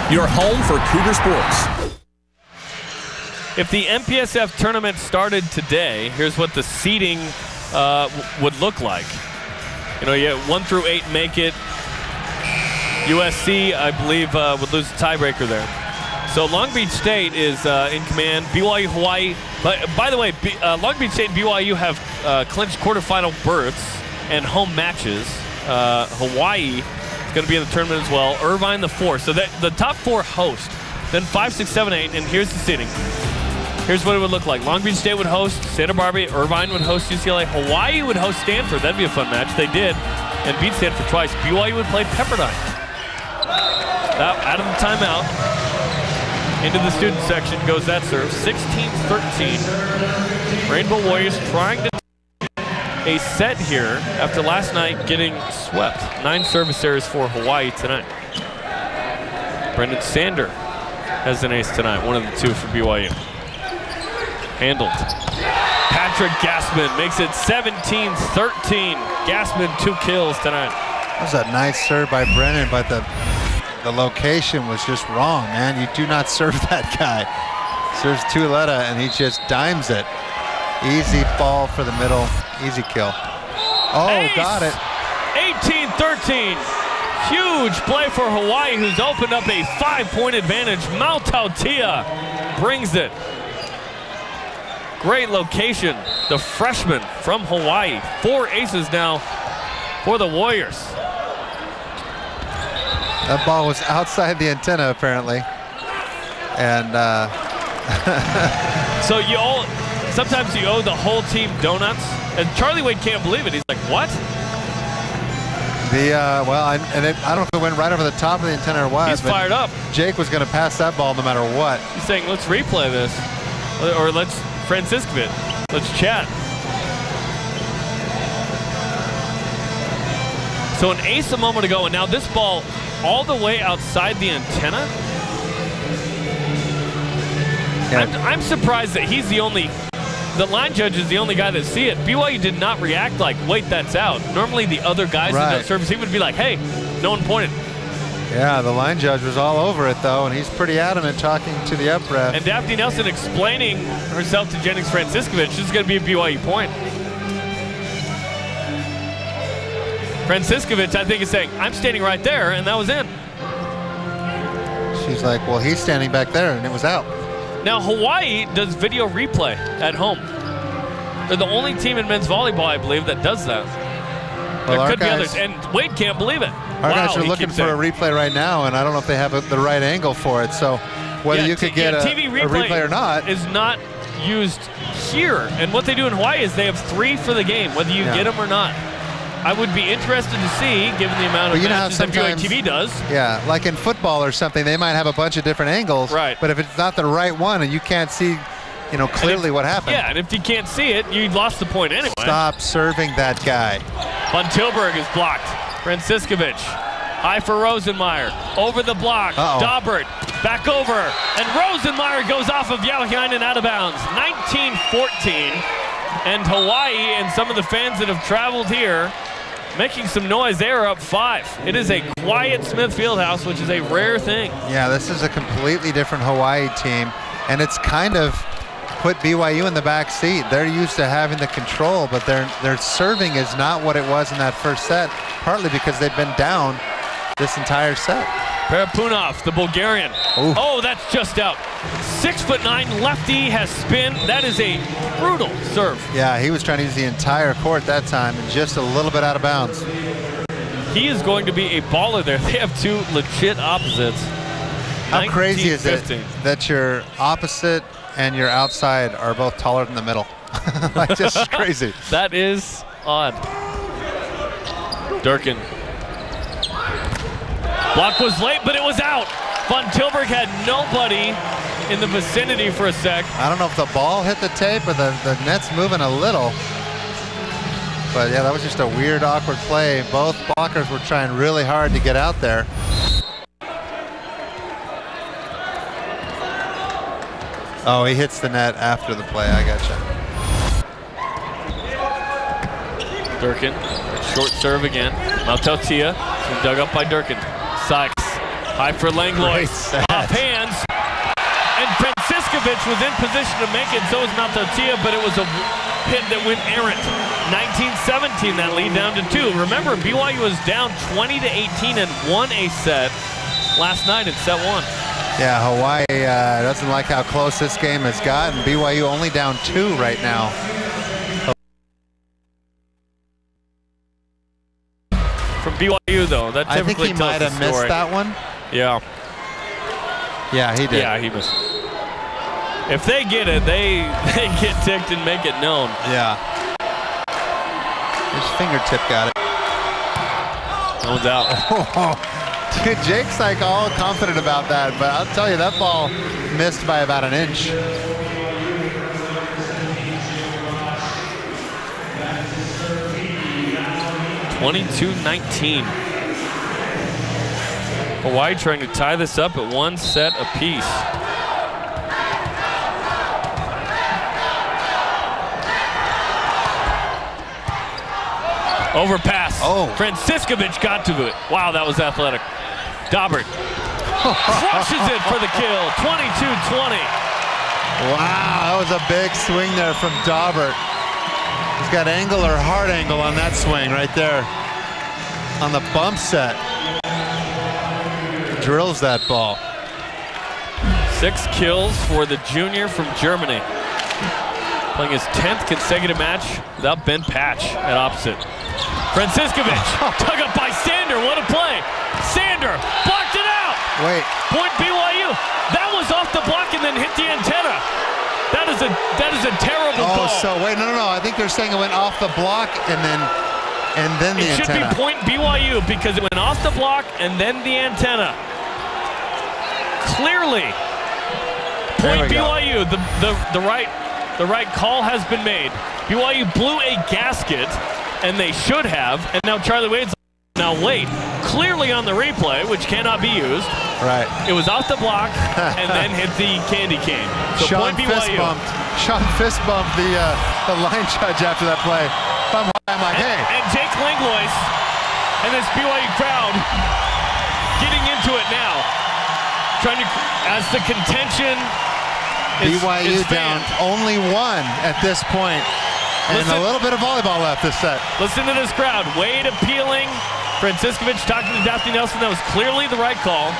Your home for Cougar sports. If the MPSF tournament started today, here's what the seeding would look like. You know, you 1 through 8 make it. USC, I believe, would lose the tiebreaker there. So Long Beach State is in command. BYU, Hawaii. But by the way, Long Beach State and BYU have clinched quarterfinal berths and home matches. Hawaii is going to be in the tournament as well. Irvine the 4th. So the top 4 host. Then 5, 6, 7, 8. And here's the seating. Here's what it would look like. Long Beach State would host Santa Barbara. Irvine would host UCLA. Hawaii would host Stanford. That'd be a fun match. They did and beat Stanford twice. BYU would play Pepperdine. Out of the timeout. Into the student section goes that serve. 16-13. Rainbow Warriors trying to a set here after last night getting swept. 9 service errors for Hawaii tonight. Brendan Sander has an ace tonight. One of the 2 for BYU. Handled. Patrick Gassman makes it 17-13. Gassman 2 kills tonight. That was a nice serve by Brennan, but the location was just wrong, man. You do not serve that guy. Serves Tuileta, and he just dimes it. Easy ball for the middle. Easy kill. Oh, ace. Got it. 18-13. Huge play for Hawaii, who's opened up a 5-point advantage. Mautautia brings it. Great location. The freshman from Hawaii. 4 aces now for the Warriors. That ball was outside the antenna, apparently. And so sometimes you owe the whole team donuts. And Charlie Wade can't believe it. He's like, what? I don't know if it went right over the top of the antenna or what. He's fired up. Jake was going to pass that ball no matter what. He's saying, let's replay this. Or let's Franciscovit. Let's chat. So an ace a moment ago, and now this ball all the way outside the antenna. Yeah. I'm surprised that he's the line judge is the only guy that see it. BYU did not react like, wait, that's out. Normally the other guys in that service, he would be like, hey, no one pointed. Yeah, the line judge was all over it, though, and he's pretty adamant talking to the up ref. And Daphne Nelson explaining herself to Jennings Franciscovich, this is going to be a BYU point. Franciscovich, I think, is saying, I'm standing right there, and that was in. She's like, well, he's standing back there, and it was out. Now, Hawaii does video replay at home. They're the only team in men's volleyball, I believe, that does that. Well, there could be others, and Wade can't believe it. Our guys are looking for a replay right now, and I don't know if they have the right angle for it. So whether you could get a replay or not is not used here. And what they do in Hawaii is they have 3 for the game, whether you get them or not. I would be interested to see, given the amount of matches that BYU TV does. Yeah, like in football or something, they might have a bunch of different angles. Right. But if it's not the right one and you can't see, clearly what happened. Yeah, and if you can't see it, you lost the point anyway. Stop serving that guy. Von Tilburg is blocked. Franciscovich. High for Rosenmeyer. Over the block. Daubert back over. And Rosenmeyer goes off of Yauhiainen out of bounds. 19-14. And Hawaii and some of the fans that have traveled here making some noise. They are up 5. It is a quiet Smith Fieldhouse, which is a rare thing. Yeah, this is a completely different Hawaii team. And it's kind of put BYU in the back seat. They're used to having the control, but their serving is not what it was in that first set, partly because they've been down this entire set. Parapunov, the Bulgarian. Ooh. Oh, that's just out. 6'9", lefty, has spin. That is a brutal serve. Yeah, he was trying to use the entire court that time and just a little bit out of bounds. He is going to be a baller there. They have 2 legit opposites. How crazy is it that your opposite and your outside are both taller than the middle? Like, just crazy. That is odd. Durkin. Block was late, but it was out. Von Tilburg had nobody in the vicinity for a sec. I don't know if the ball hit the tape or the net's moving a little. But yeah, that was just a weird, awkward play. Both blockers were trying really hard to get out there. Oh, he hits the net after the play. I gotcha. Durkin, short serve again. Mautautia, dug up by Durkin. Sykes, high for Langlois. Off hands. And Franciscovich was in position to make it. So was Mautautia, but it was a hit that went errant. 19-17, that lead down to 2. Remember, BYU was down 20-18 and won a set last night in set 1. Yeah, Hawaii doesn't like how close this game has gotten. BYU only down 2 right now. From BYU, though, that typically I think he might have missed that one. Yeah. Yeah, he did. Yeah, he missed. If they get it, they get ticked and make it known. Yeah. His fingertip got it. No one's out. Dude, Jake's like all confident about that, but I'll tell you, that ball missed by about an inch. (22-19). Hawaii trying to tie this up at 1 set apiece. Overpass. Oh. Franciscovich got to it. Wow, that was athletic. Daubert crushes it for the kill. 22-20. Wow, that was a big swing there from Daubert. He's got angle or hard angle on that swing right there. On the bump set. Drills that ball. 6 kills for the junior from Germany. Playing his 10th consecutive match without Ben Patch at opposite. Franciscovich, dug up by Sander. What a play. Sander blocked it out. Wait. Point BYU. That was off the block and then hit the antenna. That is a terrible ball. Oh, so wait, no. I think they're saying it went off the block and then the antenna. It should be point BYU because it went off the block and then the antenna. Clearly, point BYU. The right call has been made. BYU blew a gasket, and they should have. And now Charlie Wade's now late. Clearly on the replay, which cannot be used. Right. It was off the block and then hit the candy cane. So Sean point BYU. Sean fist bumped the line judge after that play. I'm like, hey. And Jake Langlois and this BYU crowd getting into it now. Trying to, as the contention BYU is down only 1 at this point. And a little bit of volleyball left this set. Listen to this crowd. Wade appealing. Franciscovich talking to Daphne Nelson. That was clearly the right call.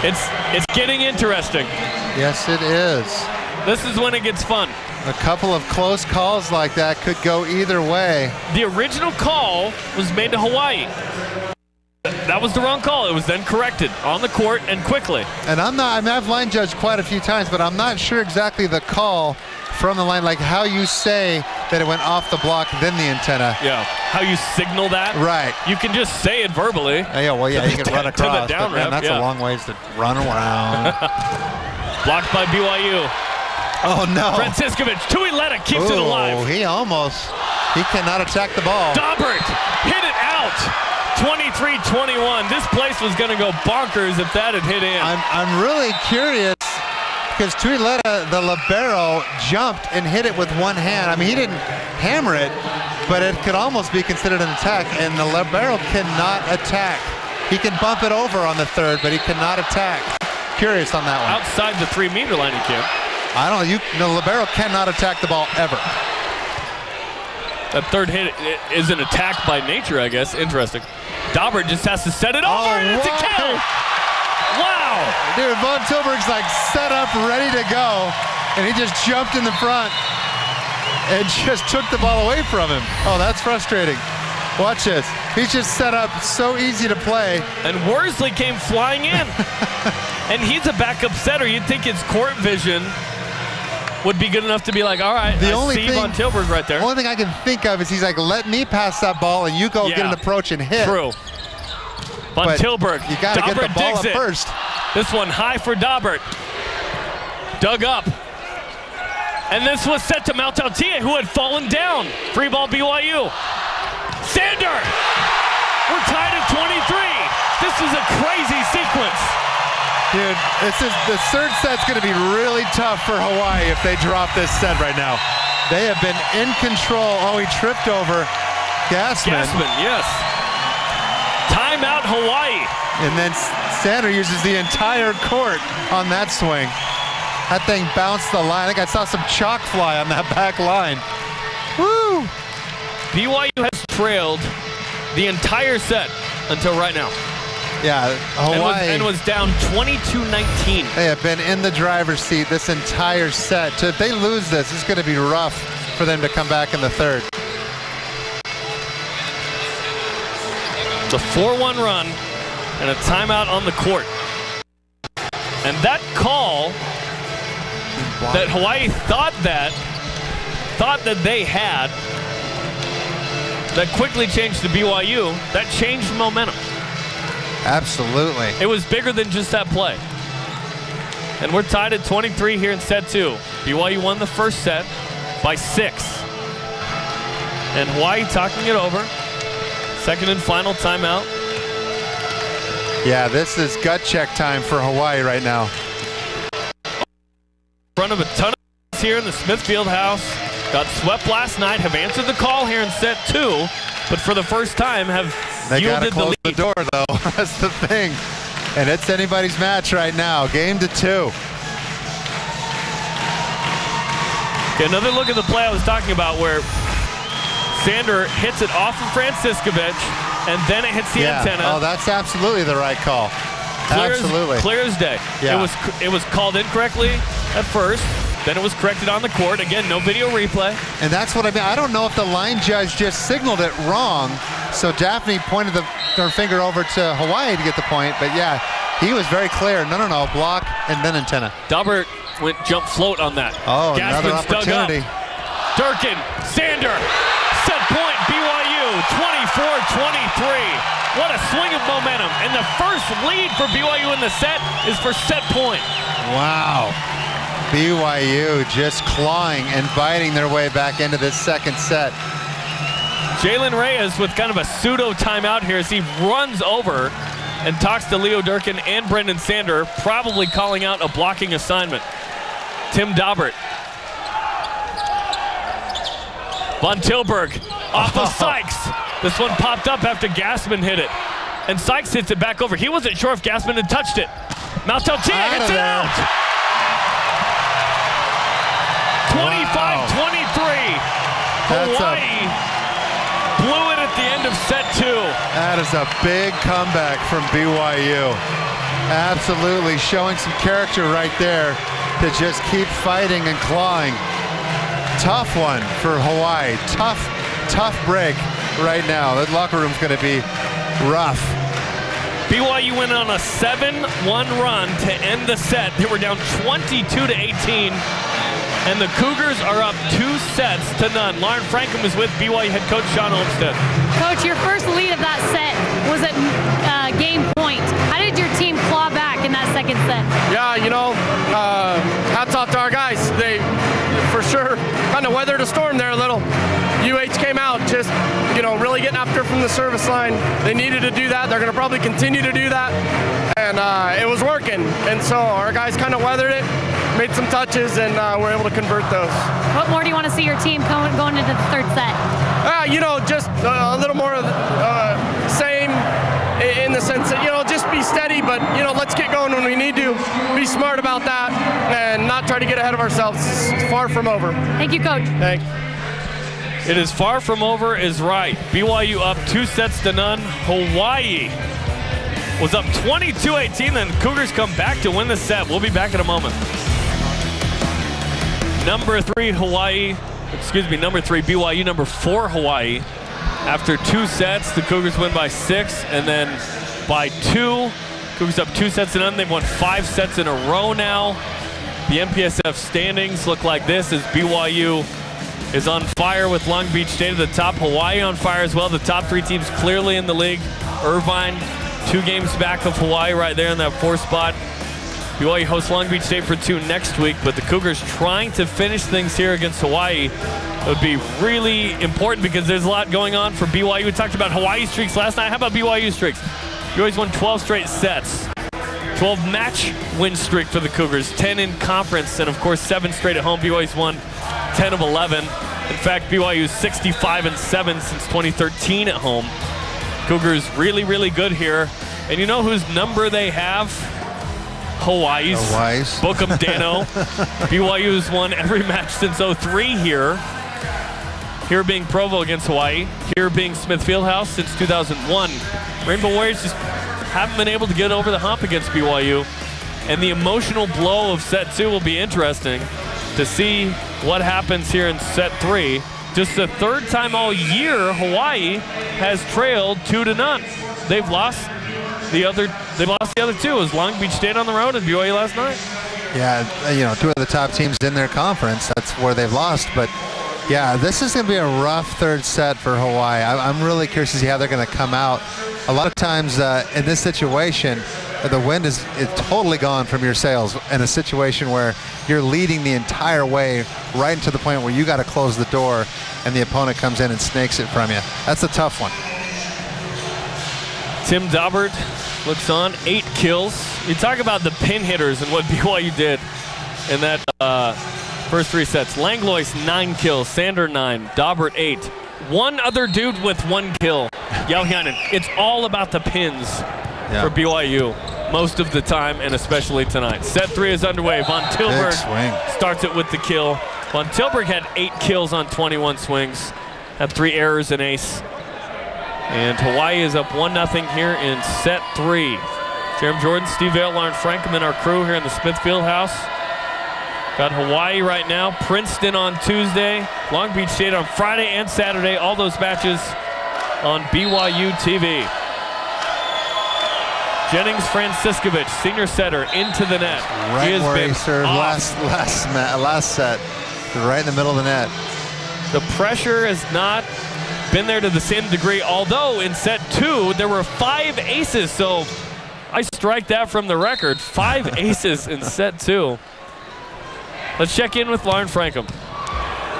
It's getting interesting. Yes, it is. This is when it gets fun. A couple of close calls like that could go either way. The original call was made to Hawaii. That was the wrong call. It was then corrected on the court and quickly. And I've line judged quite a few times, but I'm not sure exactly the call from the line, like how you say that it went off the block, then the antenna. Yeah, how you signal that. Right. You can just say it verbally. You can run across, to the down but man, that's a long ways to run around. Blocked by BYU. Oh, no. Franciscovich, Tuileta keeps it alive. He cannot attack the ball. Daubert hit it out. 23-21. This place was going to go bonkers if that had hit in. I'm really curious because Tuileta, the libero, jumped and hit it with one hand. I mean, he didn't hammer it, but it could almost be considered an attack, and the libero cannot attack. He can bump it over on the third, but he cannot attack. Curious on that one. Outside the 3-meter line, he can. I don't know. The libero cannot attack the ball ever. That third hit is an attack by nature, I guess. Interesting. Daubert just has to set it over, and it's a kill. Wow. Dude, Von Tilburg's like set up, ready to go, and he just jumped in the front and just took the ball away from him. Oh, that's frustrating. Watch this. He's just set up so easy to play. And Worsley came flying in. And he's a backup setter. You'd think his court vision would be good enough to be like, all right, I see Von Tilburg right there. The only thing I can think of is he's like, let me pass that ball and you go get an approach and hit. True. Von Tilburg. You got to get the ball up first. This one high for Daubert. Dug up. And this was set to Maltautie, who had fallen down. Free ball BYU. Sander! We're tied at 23. This is a crazy sequence. Dude, the third set's going to be really tough for Hawaii if they drop this set right now. They have been in control. Oh, he tripped over Gassman. Gassman, yes. Timeout Hawaii. And then Sander uses the entire court on that swing. That thing bounced the line. I think I saw some chalk fly on that back line. Woo! BYU has trailed the entire set until right now. Yeah, Hawaii. And was down 22-19. They have been in the driver's seat this entire set. If they lose this, it's going to be rough for them to come back in the third. It's a 4-1 run and a timeout on the court. And that call that Hawaii thought that they had, that quickly changed to BYU, that changed momentum. Absolutely. It was bigger than just that play. And we're tied at 23 here in set 2. BYU won the first set by 6. And Hawaii talking it over. Second and final timeout. Yeah, this is gut check time for Hawaii right now. In front of a ton of here in the Smithfield house. Got swept last night, have answered the call here in set 2, but for the first time have yielded the lead. They gotta close the door, though. That's the thing. And it's anybody's match right now. Game to 2. Okay, another look at the play I was talking about where Sander hits it off of Franciscovich, and then it hits the antenna. Oh, that's absolutely the right call. Absolutely. Clear as day. Yeah. It was called incorrectly at first. Then it was corrected on the court. Again, no video replay. And that's what I mean. I don't know if the line judge just signaled it wrong. So Daphne pointed her finger over to Hawaii to get the point. But yeah, he was very clear. No, block and then antenna. Daubert went jump float on that. Oh, Gasman's another opportunity. Durkin, Sander, set point, BYU, 24-23. What a swing of momentum. And the first lead for BYU in the set is for set point. Wow. BYU just clawing and biting their way back into this second set. Jalen Reyes with kind of a pseudo timeout here as he runs over and talks to Leo Durkin and Brendan Sander, probably calling out a blocking assignment. Tim Daubert. Von Tilburg off of Sykes. This one popped up after Gassman hit it. And Sykes hits it back over. He wasn't sure if Gassman had touched it. Maltautia hits it out. 25-23. Hawaii blew it at the end of set 2. That is a big comeback from BYU. Absolutely showing some character right there to just keep fighting and clawing. Tough one for Hawaii. Tough break right now. That locker room's going to be rough. BYU went on a 7-1 run to end the set. They were down 22-18. And the Cougars are up 2-0. Lauren Franklin was with BYU head coach Sean Olmstead. Coach, your first lead of that set was at game point. How did your team claw back in that second set? Yeah, hats off to our guys. They, for sure, kind of weathered a storm there a little. UH came out just, really getting after from the service line. They needed to do that. They're going to probably continue to do that. And it was working. And so our guys kind of weathered it, made some touches, and were able to convert those. What more do you want to see your team going into the third set? Just a little more of the same in the sense that, just be steady, but, let's get going when we need to. Be smart about that and not try to get ahead of ourselves. It's far from over. Thank you, Coach. Thanks. It is far from over is right. BYU up 2-0. Hawaii was up 22-18, then the Cougars come back to win the set. We'll be back in a moment. Number 3 BYU, number 4 Hawaii. After 2 sets, the Cougars win by 6, and then by 2. Cougars up 2-0. They've won 5 sets in a row now. The MPSF standings look like this as BYU is on fire with Long Beach State at the top. Hawaii on fire as well. The top 3 teams clearly in the league. Irvine 2 games back of Hawaii right there in that 4th spot. BYU hosts Long Beach State for 2 next week, but the Cougars trying to finish things here against Hawaii would be really important because there's a lot going on for BYU. We talked about Hawaii streaks last night. How about BYU streaks? BYU's won 12 straight sets. 12-match win streak for the Cougars, 10 in conference, and of course 7 straight at home. BYU's won 10 of 11. In fact, BYU's 65-7 since 2013 at home. Cougars really, really good here. And you know whose number they have? Hawaii's. Book 'em, Dano. BYU's won every match since 03 here. Here being Provo against Hawaii. Here being Smith Fieldhouse since 2001. Rainbow Warriors just haven't been able to get over the hump against BYU. And the emotional blow of set 2 will be interesting to see what happens here in set 3. Just the third time all year Hawaii has trailed 2-0. They've lost the other 2. It was Long Beach State on the road and BYU last night. Yeah, you know, 2 of the top teams in their conference. That's where they've lost. But yeah, this is going to be a rough third set for Hawaii. I'm really curious to see how they're going to come out. A lot of times in this situation, the wind is totally gone from your sails in a situation where you're leading the entire way right into the point where you got to close the door and the opponent comes in and snakes it from you. That's a tough one. Tim Daubert looks on, 8 kills. You talk about the pin hitters and what BYU did in that first 3 sets. Langlois 9 kills, Sander 9, Daubert 8. One other dude with 1 kill, Yauhianen. It's all about the pins for BYU most of the time, and especially tonight. Set 3 is underway. Von Tilburg starts it with the kill. Von Tilburg had 8 kills on 21 swings, had 3 errors and ace. And Hawaii is up 1-0 here in set 3. Jeremy Jordan, Steve Vale, Lauren Frankham, and our crew here in the Smith Fieldhouse. Got Hawaii right now, Princeton on Tuesday, Long Beach State on Friday and Saturday. All those matches on BYU TV. Jennings Franciscovich, senior setter, into the net. Right where he served last set, right in the middle of the net. The pressure has not been there to the same degree, although in set 2 there were 5 aces, so I strike that from the record. 5 aces in set 2. Let's check in with Lauren Frankham.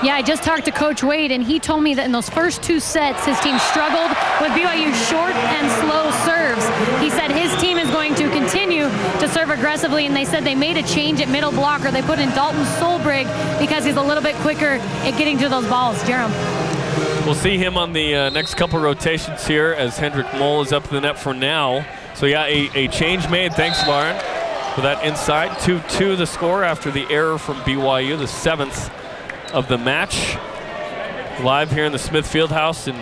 Yeah, I just talked to Coach Wade, and he told me that in those first 2 sets, his team struggled with BYU's short and slow serves. He said his team is going to continue to serve aggressively, and they said they made a change at middle blocker. They put in Dalton Solbrig because he's a little bit quicker at getting to those balls. Jerome. We'll see him on the next couple rotations here as Hendrik Mol is up to the net for now. So yeah, a change made. Thanks, Lauren, for that insight. 2-2 the score after the error from BYU, the 7th of the match. Live here in the Smith Fieldhouse in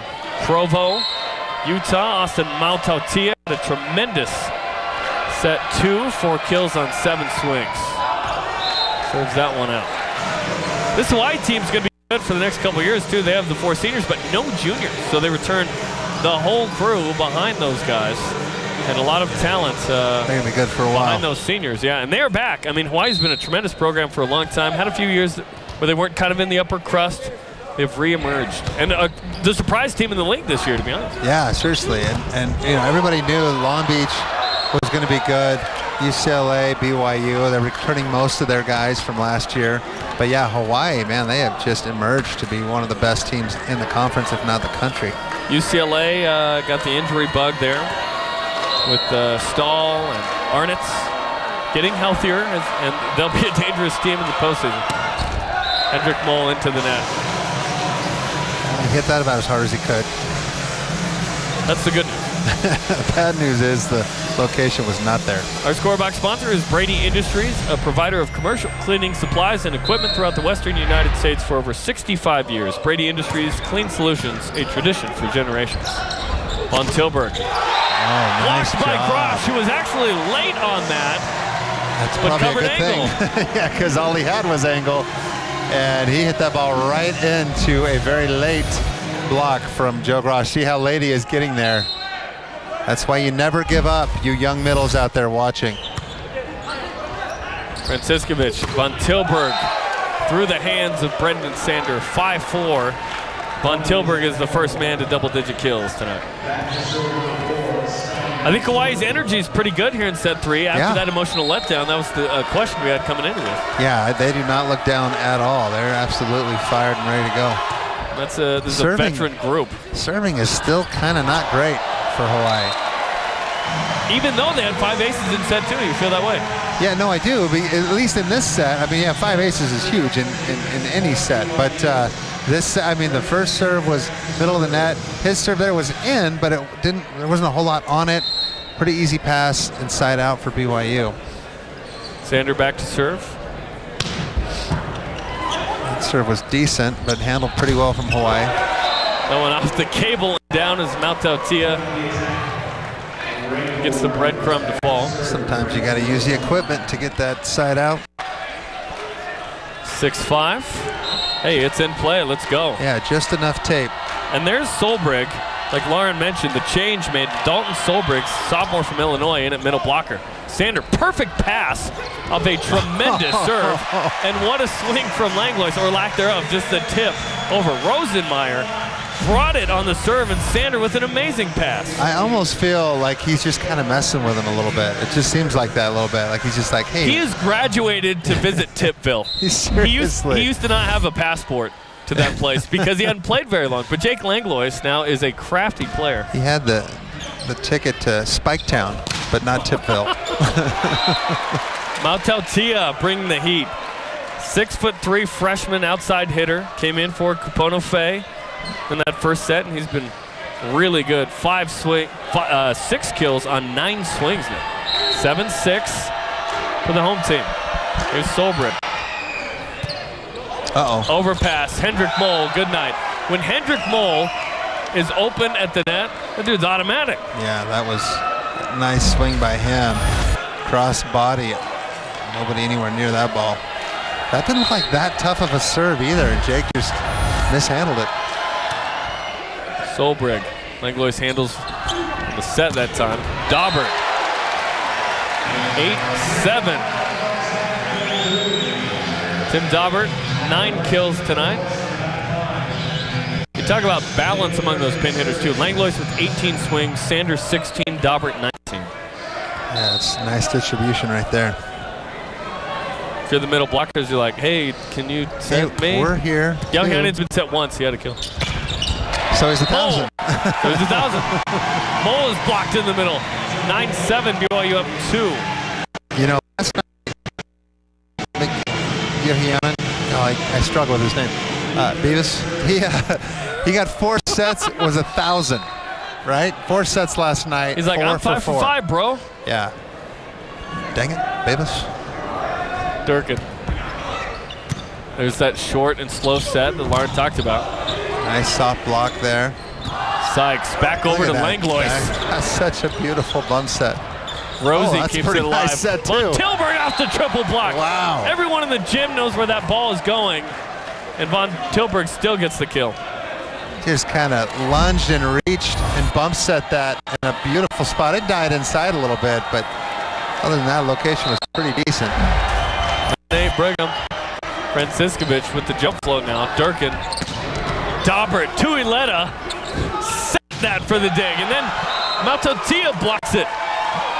Provo, Utah. Austin Mautautia had a tremendous set 2, 4 kills on 7 swings. Serves that one out. This Hawaii team's going to be good for the next couple of years too. They have the 4 seniors, but no juniors. So they return the whole crew behind those guys. And a lot of talent they're going to be good for a while. Behind those seniors, yeah. And they are back. I mean, Hawaii's been a tremendous program for a long time. Had a few years where they weren't kind of in the upper crust. They've reemerged. And the surprise team in the league this year, to be honest. Yeah, seriously. And you know, everybody knew Long Beach was going to be good. UCLA, BYU, they're returning most of their guys from last year. But yeah, Hawaii, man, they have just emerged to be one of the best teams in the conference, if not the country. UCLA got the injury bug there with Stahl and Arnitz getting healthier, and they'll be a dangerous team in the postseason. Hendrik Mol into the net. He hit that about as hard as he could. That's the good news. Bad news is the location was not there. Our scorebox sponsor is Brady Industries, a provider of commercial cleaning supplies and equipment throughout the western United States for over 65 years. Brady Industries, clean solutions, a tradition for generations. Von Tilburg. Nice blocked by job. Grosh, who was actually late on that. That's but probably covered a good angle. thing. Yeah, because all he had was angle. And he hit that ball right into a very late block from Joe Grosh. See how late he is getting there. That's why you never give up, you young middles out there watching. Franciscovich, Von Tilburg through the hands of Brendan Sander, 5-4. Von Tilburg is the first man to double-digit kills tonight. I think Hawaii's energy is pretty good here in set 3. After that emotional letdown, that was the question we had coming into this. Yeah, they do not look down at all. They're absolutely fired and ready to go. This is a veteran group. Serving is still kind of not great for Hawaii. Even though they had 5 aces in set 2, you feel that way? Yeah, no, I do. At least in this set, I mean, yeah, 5 aces is huge in any set. But this, I mean, the first serve was middle of the net. His serve there was in, but there wasn't a whole lot on it. Pretty easy pass inside out for BYU. Sander back to serve. That serve was decent, but handled pretty well from Hawaii. That one off the cable and down as Mautautia Gets the breadcrumb to fall. Sometimes you got to use the equipment to get that side out. 6-5. Hey, it's in play. Let's go. Yeah, just enough tape. And there's Solbrig. Like Lauren mentioned, the change made Dalton Solbrig, sophomore from Illinois, in at middle blocker. Sander, perfect pass of a tremendous serve. And what a swing from Langlois, or lack thereof, just the tip over Rosenmeyer. Brought it on the serve, and Sander with an amazing pass. I almost feel like he's just kind of messing with him a little bit. It just seems like that a little bit. Like he's just like, hey. He has graduated to visit Tippville. Seriously. He used to not have a passport to that place because he hadn't played very long. But Jake Langlois now is a crafty player. He had the ticket to Spiketown, but not Tippville. Mount Altea bringing the heat. 6'3" freshman outside hitter came in for Kupono Fay in that first set, and he's been really good. 6 kills on 9 swings now. 7-6 for the home team. Here's Solbrig. Overpass. Hendrik Moll, good night. When Hendrik Moll is open at the net, that dude's automatic. Yeah, that was a nice swing by him. Cross body. Nobody anywhere near that ball. That didn't look like that tough of a serve either, and Jake just mishandled it. Solbrig. Langlois handles the set that time. Daubert. 8-7. Tim Daubert, 9 kills tonight. You talk about balance among those pin hitters too. Langlois with 18 swings, Sanders 16, Daubert 19. Yeah, it's nice distribution right there. If you're the middle blockers, you're like, hey, can you set me? We're here. Young-Hanen's been set once. He had a kill. So he's 1,000. So he's 1,000. Moll is blocked in the middle. 9-7, BYU up 2. You know, last night, I struggle with his name. Beavis, he got 4 sets, was 1,000, right? 4 sets last night. He's like, I'm 5 for 5, bro. Yeah. Dang it, Beavis. Durkin. There's that short and slow set that Lauren talked about. Nice soft block there. Sykes back over to Langlois. That's such a beautiful bump set. Rosie keeps it alive. Nice set too. Von Tilburg off the triple block. Wow. Everyone in the gym knows where that ball is going, and Von Tilburg still gets the kill. Just kind of lunged and reached and bump set that in a beautiful spot. It died inside a little bit, but other than that, location was pretty decent. Nate Brigham. Franciscovich with the jump float now. Durkin. Daubert, Tuileta, set that for the dig, and then Mount Altea blocks it.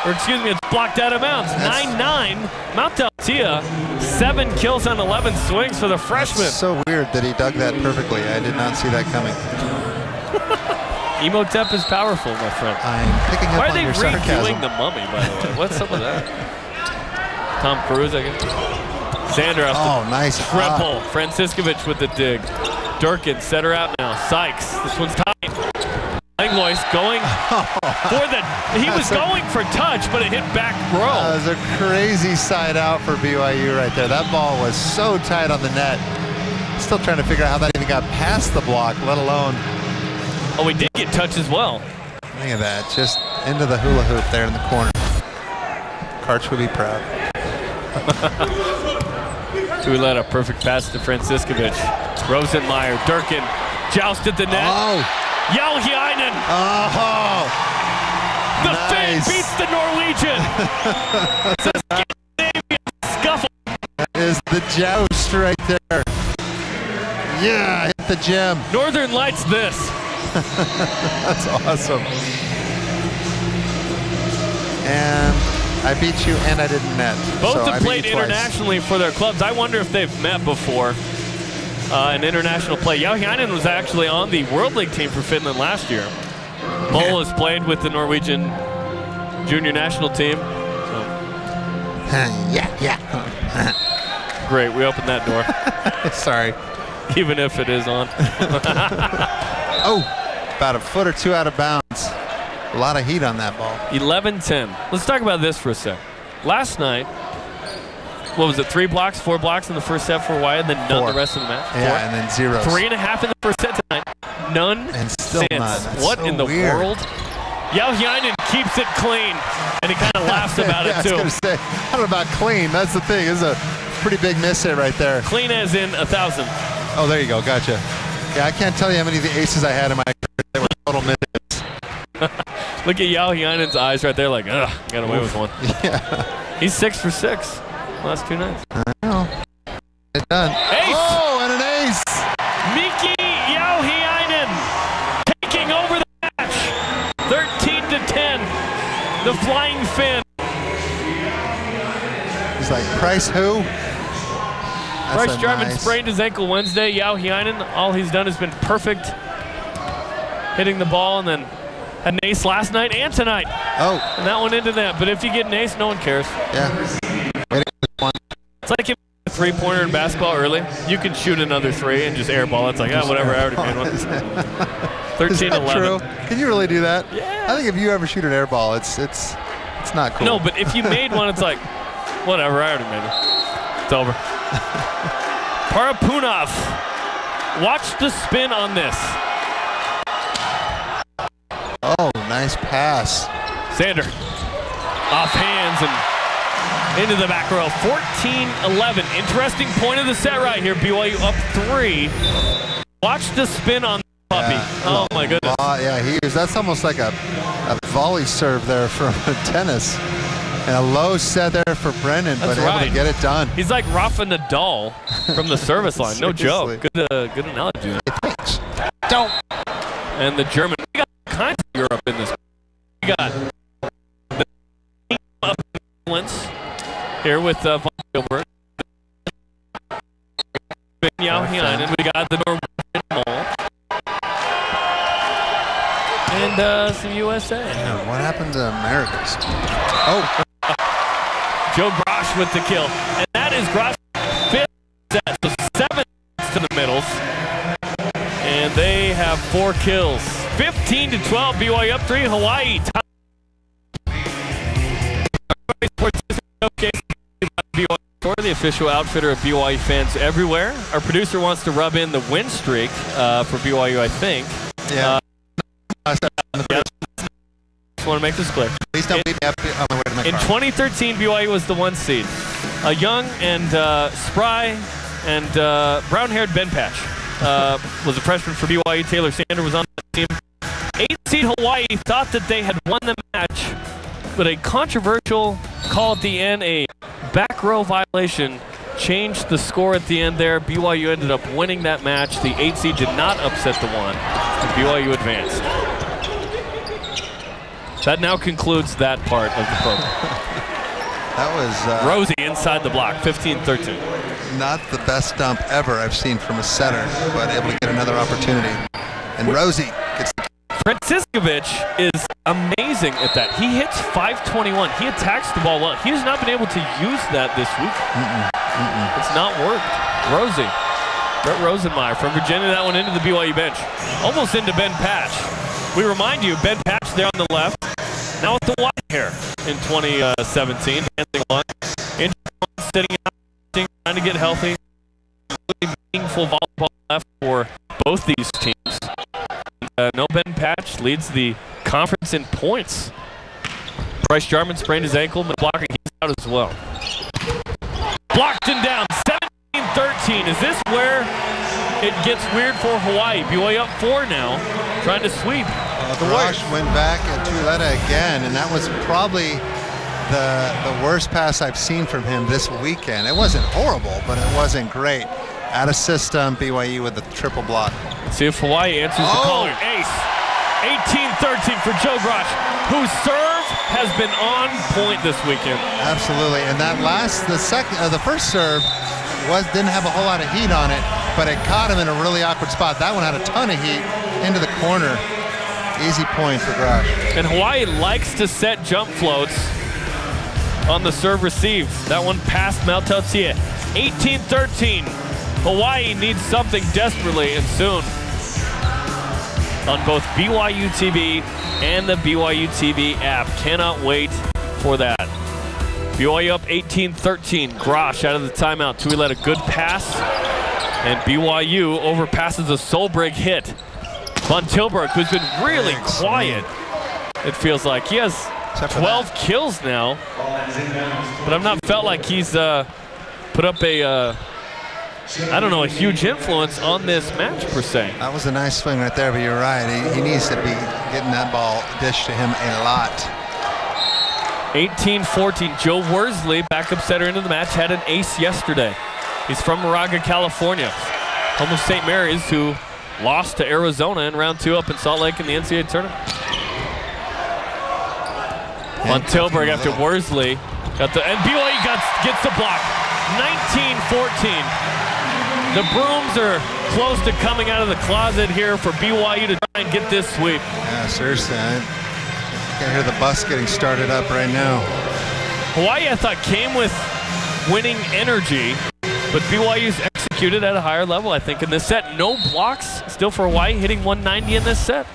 Or excuse me, it's blocked out of bounds. 9-9, Mount Altea, 7 kills on 11 swings for the freshman. It's so weird that he dug that perfectly. I did not see that coming. Emotep is powerful, my friend. I'm picking up on your sarcasm. Why are they redoing the Mummy, by the way? What's up with that? Tom Cruise, I guess. Sander off the nice triple. Franciscovich with the dig. Durkin set her out now. Sykes, this one's tight. Langlois going for the, he was going for touch, but it hit back row. That was a crazy side out for BYU right there. That ball was so tight on the net. Still trying to figure out how that even got past the block, let alone. Oh, we did get touch as well. Look at that, just into the hula hoop there in the corner. Karch would be proud. Tuileta, perfect pass to Franciscovich. Rosenmeyer, Durkin, joust at the net. Jauhiainen. The Finn beats the Norwegian. Scuffle. That is the joust right there. Yeah, hit the gem. Northern Lights this. That's awesome. And I beat you and I didn't net. Both have played internationally for their clubs. I wonder if they've met before. An international play. Jauhiainen was actually on the World League team for Finland last year. Moll has played with the Norwegian junior national team. Great, we opened that door. Sorry. Even if it is on. About a foot or two out of bounds. A lot of heat on that ball. 11-10. Let's talk about this for a sec. Last night, what was it, 4 blocks in the first set for Hawaii, and then none the rest of the match? Yeah, and then 0s. 3.5 in the first set tonight. None and still since. none. That's what so in the weird. world? Yao Hyinen keeps it clean, and he kind of laughs about it, too. I was going to say, I don't know about clean. That's the thing. This is a pretty big miss hit right there. Clean as in 1,000. Oh, there you go. Gotcha. Yeah, I can't tell you how many of the aces I had in my career. They were total misses. Look at Yao Hyinen's eyes right there like, ugh, got away with one. Yeah. He's 6 for 6 last 2 nights. I know. It's done. Ace! Oh, and an ace! Miki Yao Hyinen taking over the match. 13-10. The Flying Fin. He's like, Price who? Bryce Jarman sprained his ankle Wednesday. Yao Hyinen, all he's done has been perfect. Hitting the ball, and then had an ace last night and tonight. Oh. And that one into that. But if you get an ace, no one cares. Yeah. It's like if you hit a three-pointer in basketball early, you can shoot another 3 and just airball. It's like, oh, whatever, I already made one. 13-11. True? Can you really do that? Yeah. I think if you ever shoot an airball, it's not cool. No, but if you made one, it's like, whatever, I already made it. It's over. Parapunov. Watch the spin on this. Oh, nice pass. Sander. Off hands and into the back row. 14-11. Interesting point of the set right here. BYU up 3. Watch the spin on the puppy. Yeah. Oh, my goodness. Yeah, that's almost like a volley serve there from tennis. And a low set there for Brennan, but able to get it done. He's like Rafa Nadal from the service line. No joke. Good analogy. Thanks. Don't. And the German. We got all kinds of Europe in this. We got the influence here with Von Gilbert. Yao Hyinen. We got the Norwegian Mole. And some USA. Yeah, what happened to Americans? Oh. Joe Grosh with the kill. And that is Grosh's 5th set. So 7 to the middles. And they have 4 kills. 15-12. BYU up 3. Hawaii. The official outfitter of BYU fans everywhere. Our producer wants to rub in the win streak for BYU, I think. Yeah. Just want to make this clear. Please don't beat me up on the way to my In car. 2013, BYU was the 1 seed. A young and spry and brown-haired Ben Patch was a freshman for BYU. Taylor Sander was on the team. 8 seed Hawaii thought that they had won the match, but a controversial call at the end, a back row violation, changed the score at the end there. BYU ended up winning that match. The 8 seed did not upset the 1. And BYU advanced. That now concludes that part of the program. That was Rosie inside the block, 15-13. not the best dump ever I've seen from a setter, but able to get another opportunity. And Rosie gets the Franciscovich is amazing at that. He hits .521. He attacks the ball well. He has not been able to use that this week. It's not worked. Rosie. Brett Rosenmeyer from Virginia, that one into the BYU bench. Almost into Ben Patch. We remind you, Ben Patch there on the left. Now with the white hair in 2017. Dancing one. Sitting out, trying to get healthy. Really meaningful volleyball left for both these teams. No Ben Patch leads the conference in points. Bryce Jarman sprained his ankle. McBlocker, he's out as well. Blocked and down, 17-13. Is this where it gets weird for Hawaii? BYU up 4 now, trying to sweep. The Warriors went back at Tuileta again, and that was probably the worst pass I've seen from him this weekend. It wasn't horrible, but it wasn't great. Out of system, BYU with the triple block. Let's see if Hawaii answers the caller. Ace. 18-13 for Joe Grosh, whose serve has been on point this weekend. Absolutely, and that the first serve didn't have a whole lot of heat on it, but it caught him in a really awkward spot. That one had a ton of heat into the corner. Easy point for Grosh. And Hawaii likes to set jump floats on the serve received. That one past Maltautia. 18-13. Hawaii needs something desperately and soon. On both BYU TV and the BYU TV app. Cannot wait for that. BYU up 18-13. Grosh out of the timeout. Tuileta, a good pass. And BYU overpasses a Solberg hit. Von Tilburg, who's been really quiet it feels like. He has 12 kills now, but I've not felt like he's put up a, I don't know, a huge influence on this match per se. That was a nice swing right there, but you're right. He needs to be getting that ball dished to him a lot. 18-14, Joe Worsley, backup setter into the match, had an ace yesterday. He's from Moraga, California, home of St. Mary's, who lost to Arizona in round 2 up in Salt Lake in the NCAA tournament. On Tilburg after Worsley got the, and BYU gets the block. 19-14. The brooms are close to coming out of the closet here for BYU to try and get this sweep. Yeah, seriously. I can hear the bus getting started up right now. Hawaii, I thought, came with winning energy, but BYU's executed at a higher level, I think, in this set. No blocks still for Hawaii, hitting 190 in this set.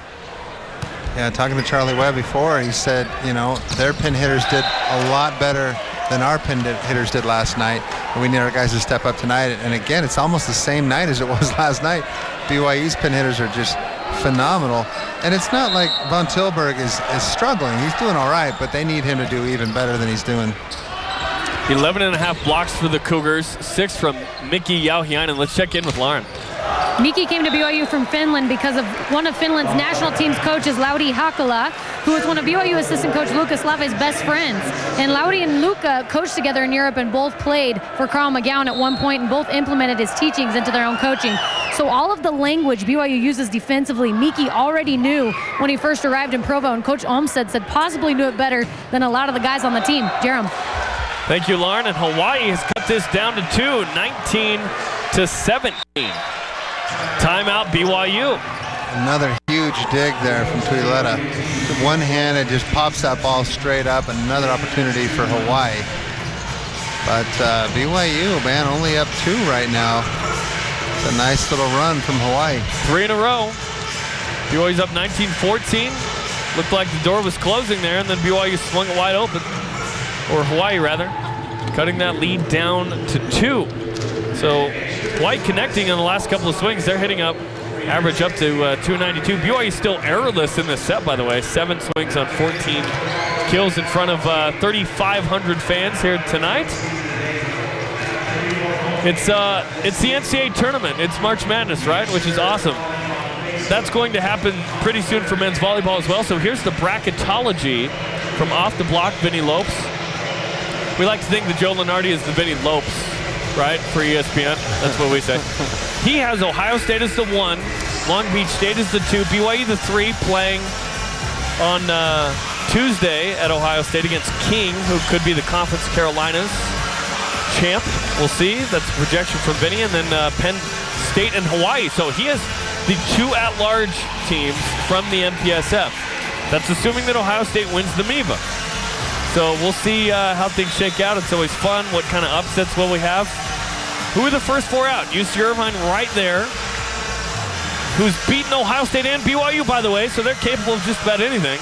Yeah, talking to Charlie Webb before, he said, you know, their pin hitters did a lot better than our pin hitters did last night. And we need our guys to step up tonight. And again, it's almost the same night as it was last night. BYU's pin hitters are just phenomenal. And it's not like Von Tilburg is struggling. He's doing all right, but they need him to do even better than he's doing. 11.5 blocks for the Cougars, 6 from Miki Jauhiainen. Let's check in with Lauren. Miki came to BYU from Finland because of one of Finland's national team's coaches, Lauri Hakala, who was one of BYU assistant coach Lukas Lave's best friends. And Lauri and Luka coached together in Europe and both played for Carl McGowan at one point and both implemented his teachings into their own coaching. So all of the language BYU uses defensively, Miki already knew when he first arrived in Provo, and Coach Olmstead said possibly knew it better than a lot of the guys on the team. Jerem. Thank you, Lauren. And Hawaii has cut this down to 2, 19-17. Timeout, BYU. Another huge dig there from Tuileta. One hand, it just pops that ball straight up. Another opportunity for Hawaii. But BYU, man, only up 2 right now. It's a nice little run from Hawaii. 3 in a row. BYU's up 19-14. Looked like the door was closing there, and then BYU swung it wide open. Or Hawaii, rather. Cutting that lead down to 2. So Hawaii connecting on the last couple of swings. They're hitting up, average up to 292. BYU still errorless in this set, by the way. 7 swings on 14 kills in front of 3,500 fans here tonight. It's the NCAA tournament. It's March Madness, right? Which is awesome. That's going to happen pretty soon for men's volleyball as well. So here's the bracketology from Off the Block, Vinny Lopes. We like to think that Joe Lenardi is the Vinny Lopes, right, for ESPN. That's what we say. He has Ohio State as the 1, Long Beach State as the 2, BYU the 3, playing on Tuesday at Ohio State against King, who could be the Conference Carolinas champ. We'll see. That's a projection from Vinny. And then Penn State and Hawaii. So he has the 2 at-large teams from the MPSF. That's assuming that Ohio State wins the MIVA. So we'll see how things shake out. It's always fun. What kind of upsets will we have? Who are the first 4 out? UC Irvine right there, who's beaten Ohio State and BYU, by the way, so they're capable of just about anything.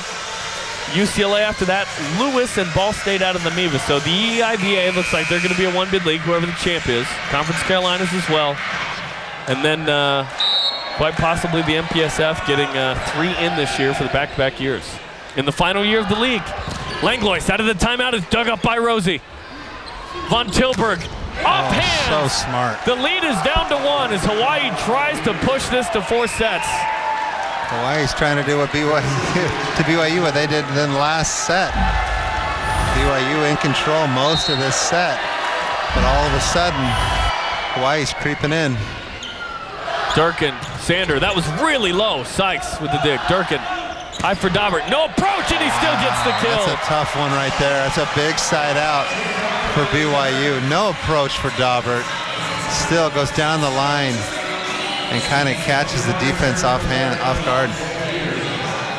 UCLA after that, Lewis and Ball State out of the MIVA. So the EIVA looks like they're going to be a 1-bid league, whoever the champ is. Conference Carolinas as well. And then quite possibly the MPSF getting 3 in this year for the back-to-back years. In the final year of the league. Langlois out of the timeout is dug up by Rosie. Von Tilburg, offhand. So smart. The lead is down to 1 as Hawaii tries to push this to 4 sets. Hawaii's trying to do what BYU what they did in the last set. BYU in control most of this set, but all of a sudden, Hawaii's creeping in. Durkin, Sander, that was really low. Sykes with the dig. Durkin. High for Daubert. No approach, and he still gets the kill. That's a tough one right there. That's a big side out for BYU. No approach for Daubert. Still goes down the line and kind of catches the defense off guard.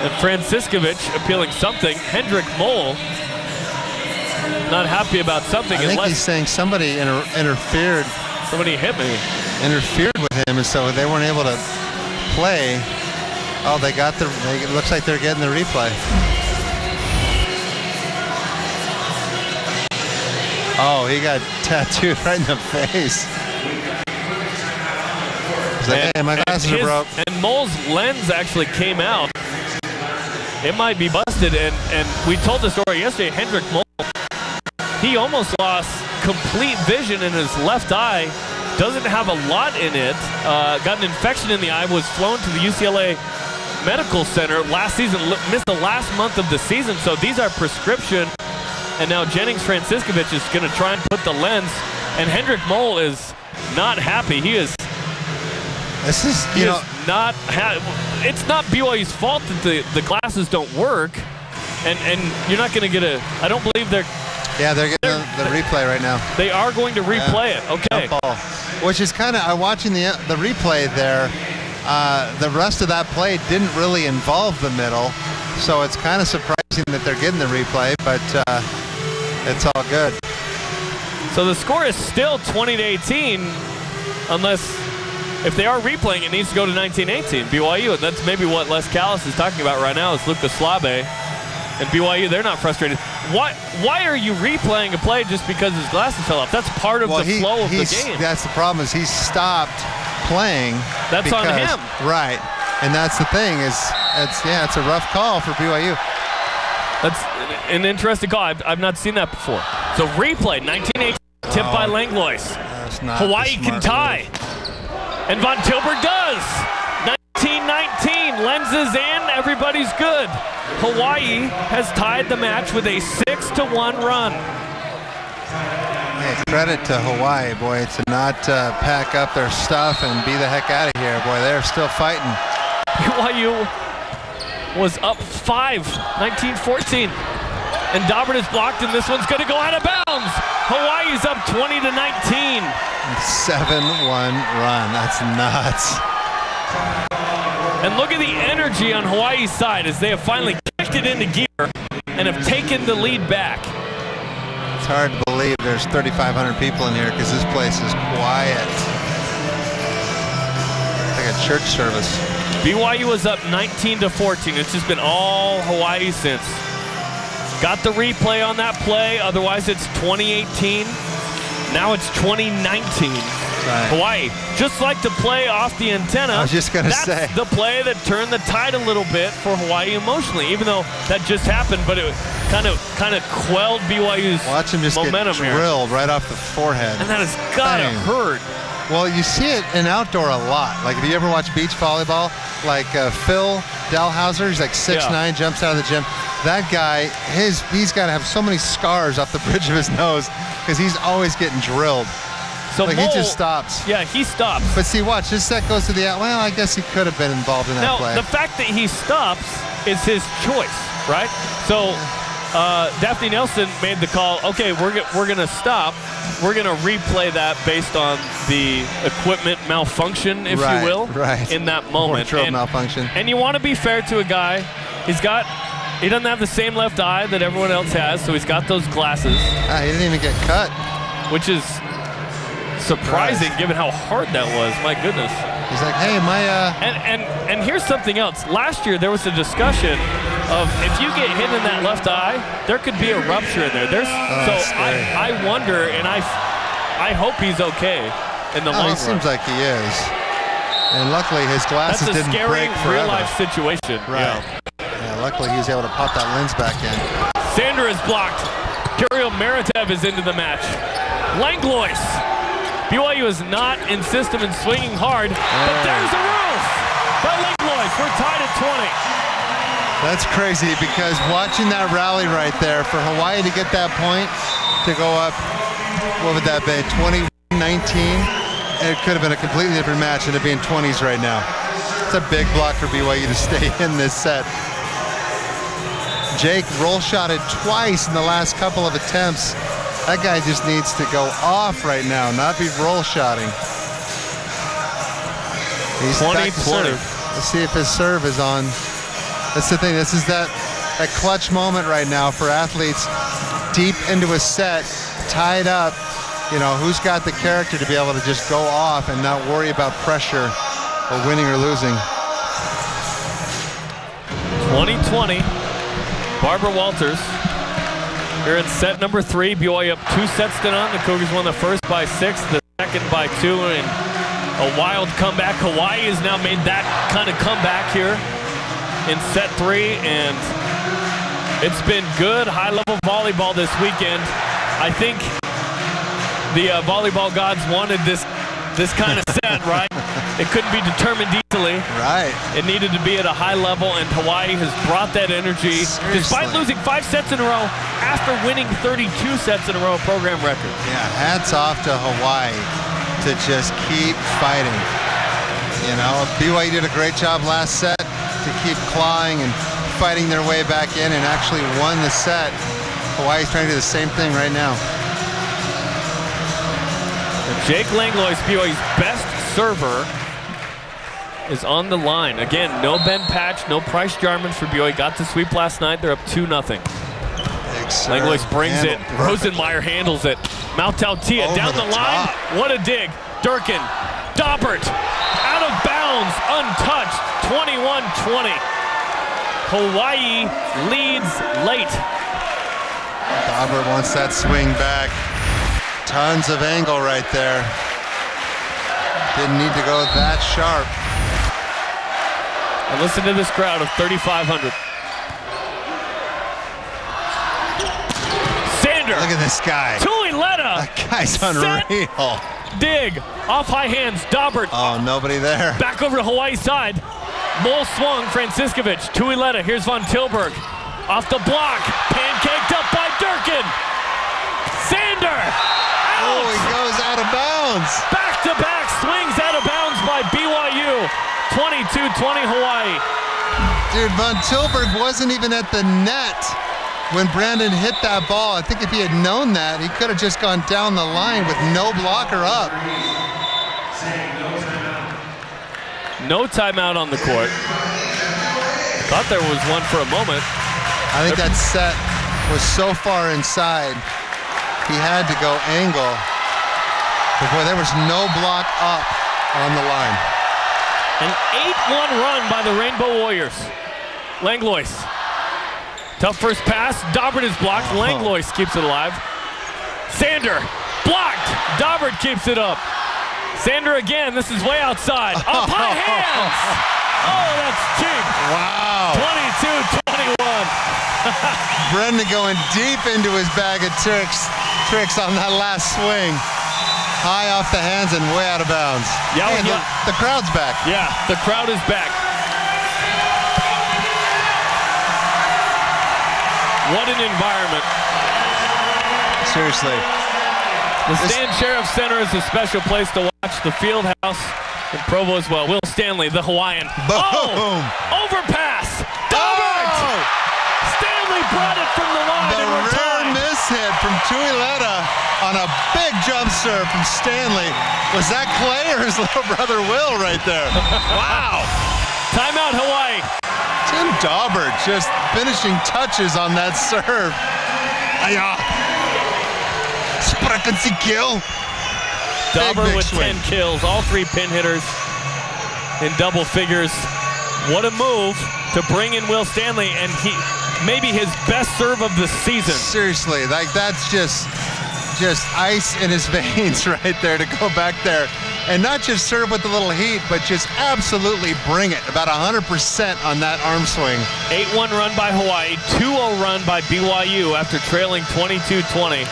And Franciscovich appealing something. Hendrik Mole not happy about something. I think he's saying somebody interfered. Somebody hit me. Interfered with him, and so they weren't able to play. Oh, they got the. It looks like they're getting the replay. Oh, he got tattooed right in the face. He's like, hey, my glasses are broke. And Mole's lens actually came out. it might be busted. And we told the story yesterday, Hendrik Mol, he almost lost complete vision in his left eye. Doesn't have a lot in it. Got an infection in the eye, was flown to the UCLA Medical Center last season, missed the last month of the season. So these are prescription. And now Jennings Franciscovich is going to try and put the lens. And Hendrik Mol is not happy. He is. This is, not. It's not BYU's fault that the glasses don't work. And you're not going to get a. I don't believe they're. Yeah, they're getting the replay right now. They are going to replay it. Okay. Ball. Which is kind of, I'm watching the replay there. The rest of that play didn't really involve the middle, so it's kind of surprising that they're getting the replay, but it's all good. So the score is still 20-18, unless if they are replaying, it needs to go to 19-18 BYU, and that's maybe what Les Callis is talking about right now is Lucas Slabe. And BYU, they're not frustrated. Why are you replaying a play just because his glasses fell off? That's part of the flow of the game. That's the problem, is he stopped playing. That's on him. Right. And that's the thing is, it's a rough call for BYU. That's an interesting call. I've not seen that before. So replay, 1918, tip by Langlois. Hawaii can tie. And Von Tilburg does. 19-19, lenses in, everybody's good. Hawaii has tied the match with a 6-1 run. Hey, credit to Hawaii, boy, to not pack up their stuff and be the heck out of here. Boy, they're still fighting. BYU was up 5, 19-14. And Daubert is blocked, and this one's going to go out of bounds. Hawaii's up 20-19. 7-1 run. That's nuts. And look at the energy on Hawaii's side as they have finally kicked it into gear and have taken the lead back. It's hard to believe there's 3,500 people in here because this place is quiet. Like a church service. BYU was up 19-14. It's just been all Hawaii since. Got the replay on that play. Otherwise, it's 2018. Now it's 2019. Right. Hawaii, just like the play off the antenna. I was just going to say. That's the play that turned the tide a little bit for Hawaii emotionally, even though that just happened, but it kind of quelled BYU's Watch him just momentum get drilled right off the forehead. And that has got to hurt. Well, you see it in outdoor a lot. Like if you ever watch beach volleyball, like Phil Dalhouser, he's like 6'9", jumps out of the gym. That guy, he's got to have so many scars off the bridge of his nose because he's always getting drilled. So like Mole, he just stops. Yeah, he stops. But see, watch, this set goes to the out. Well, I guess he could have been involved in that play. Now, the fact that he stops is his choice, right? So Daphne Nelson made the call, okay, we're going to stop. We're going to replay that based on the equipment malfunction, if you will, in that moment. Malfunction. And you want to be fair to a guy. He doesn't have the same left eye that everyone else has, so he's got those glasses. He didn't even get cut. Which is surprising given how hard that was. My goodness. He's like, hey, my And here's something else. Last year there was a discussion of if you get hit in that left eye, there could be a rupture in there. I wonder, and I hope he's okay in the long run. He seems like he is. And luckily his glasses didn't break forever. Real life situation. Right. Yeah, luckily he was able to pop that lens back in. Sander is blocked. Kirill Maritev is into the match. Langlois. BYU is not in system and swinging hard, but there's the roof by Langlois. We're tied at 20. That's crazy because watching that rally right there for Hawaii to get that point to go up, what would that be, 21-19? It could have been a completely different match and it'd be in 20s right now. It's a big block for BYU to stay in this set. Jake roll shotted twice in the last couple of attempts. That guy just needs to go off right now, not be roll shotting. He's 20-20. Let's see if his serve is on. That's the thing. This is that clutch moment right now for athletes deep into a set, tied up. You know, who's got the character to be able to just go off and not worry about pressure or winning or losing. 20-20. Barbara Walters. Here in set number 3, BYU up 2 sets to none. The Cougars won the first by 6, the second by 2, and a wild comeback. Hawaii has now made that kind of comeback here. in set 3, and it's been good high-level volleyball this weekend. I think the volleyball gods wanted this kind of set, right? It couldn't be determined easily. Right. It needed to be at a high level, and Hawaii has brought that energy. Seriously. Despite losing 5 sets in a row after winning 32 sets in a row, program record. Yeah, hats off to Hawaii to just keep fighting. You know, BYU did a great job last set to keep clawing and fighting their way back in and actually won the set. Hawaii's trying to do the same thing right now. Jake Langlois, BYU's best server, is on the line. Again, no Ben Patch, no Price Jarman for BYU. Got the sweep last night. They're up 2-0. Langlois brings it. Rosenmeyer handles it. Mautautia down the line. What a dig. Durkin. Daubert out of bounds. Untouched. 21-20. Hawaii leads late. Daubert wants that swing back. Tons of angle right there. Didn't need to go that sharp. And listen to this crowd of 3,500. Sander. Look at this guy. Tuileta. That guy's unreal. Dig. Off high hands. Daubert. Oh, nobody there. Back over to Hawaii's side. Mole swung. Franciscovich. Tuileta. Here's Von Tilburg. Off the block. Pancaked up by Durkin. Sander. Oh, he goes out of bounds. Back-to-back swings out of bounds by BYU. 22-20 Hawaii. Dude, Von Tilburg wasn't even at the net when Brandon hit that ball. I think if he had known that, he could have just gone down the line with no blocker up. No timeout on the court. Thought there was one for a moment. I think that set was so far inside, he had to go angle. But boy, there was no block up on the line. An 8-1 run by the Rainbow Warriors. Langlois. Tough first pass. Daubert is blocked. Langlois keeps it alive. Sander blocked. Daubert keeps it up. Sander again. This is way outside. Up high hands. Oh, that's cheap. Wow. 22-21. Brendan going deep into his bag of tricks on that last swing. High off the hands and way out of bounds. Yeah, hey, the crowd's back. Yeah, the crowd is back. What an environment. Seriously. The Stan Sheriff Center is a special place to watch. The field house in Provo as well. Will Stanley, the Hawaiian. Boom! Oh, overpass. Daubert! Oh! Stanley brought it from the line. The rare miss hit from Tuileta on a big jump serve from Stanley. Was that Clay or his little brother Will right there? Wow. Timeout Hawaii. Tim Daubert just finishing touches on that serve. Aya. Sprakency kill. Daubert with swing. 10 kills. All 3 pin hitters in double figures. What a move to bring in Will Stanley, and he maybe his best serve of the season. Seriously, like that's just ice in his veins right there to go back there and not just serve with a little heat, but just absolutely bring it. About 100% on that arm swing. 8-1 run by Hawaii, 2-0 run by BYU after trailing 22-20.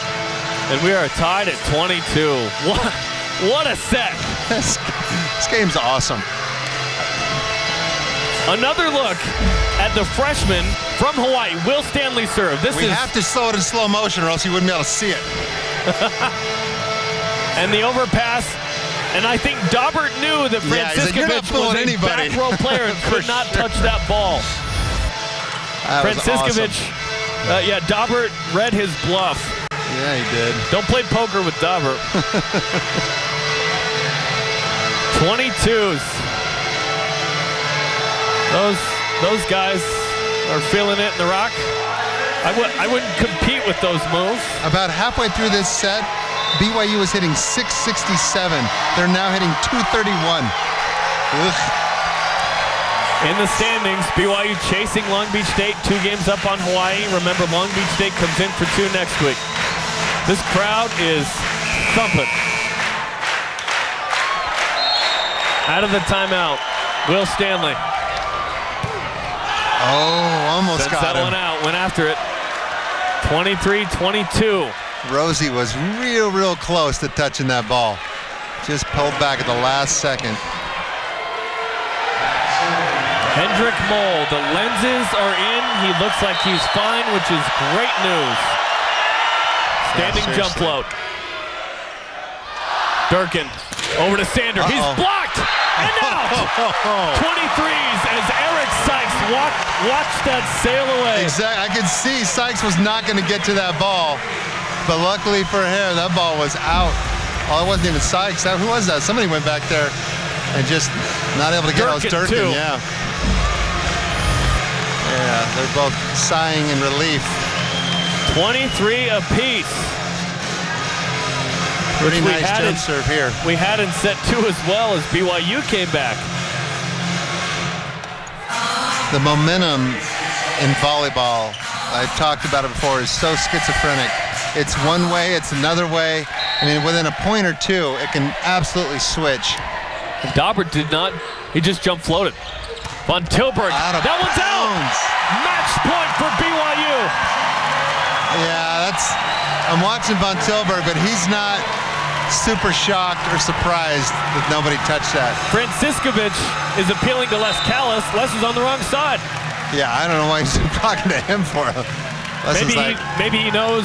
And we are tied at 22. What a set. This game's awesome. Another look at the freshman from Hawaii, Will Stanley serve. We have to slow it in slow motion or else you wouldn't be able to see it. And the overpass, and I think Daubert knew that Franciscovich was a back row player and could not touch that ball. Franciscovich, awesome. Daubert read his bluff. Yeah, he did. Don't play poker with Daubert. 22s. Those guys are feeling it in the rock. I wouldn't compete with those moves. About halfway through this set, BYU was hitting 667. They're now hitting 231. Ugh. In the standings, BYU chasing Long Beach State, 2 games up on Hawaii. Remember, Long Beach State comes in for 2 next week. This crowd is thumping. Out of the timeout, Will Stanley. Oh, almost Sends got that him. one out, went after it. 23-22. Rosie was real close to touching that ball. Just pulled back at the last second. Hendrik Mole, the lenses are in. He looks like he's fine, which is great news. Standing jump float. Durkin over to Sander. He's blocked and out. 23s as Eric Sykes watched that sail away. Exactly. I could see Sykes was not going to get to that ball, but luckily for him, that ball was out. Oh, it wasn't even Sykes. Who was that? Somebody went back there and just not able to get it. It was Durkin, yeah. Yeah, they're both sighing in relief. 23 apiece. Pretty nice jump serve here. We had in set 2 as well as BYU came back. The momentum in volleyball, I've talked about it before, is so schizophrenic. It's one way, it's another way. I mean, within a point or two, it can absolutely switch. Daubert did not. He just jump floated. Von Tilburg. That one's out. Match point for BYU. Yeah, I'm watching Von Tilburg, but he's not super shocked or surprised that nobody touched that. Franciscovich is appealing to Les Callis. Les is on the wrong side. Yeah, I don't know why he's talking to him for. Maybe he knows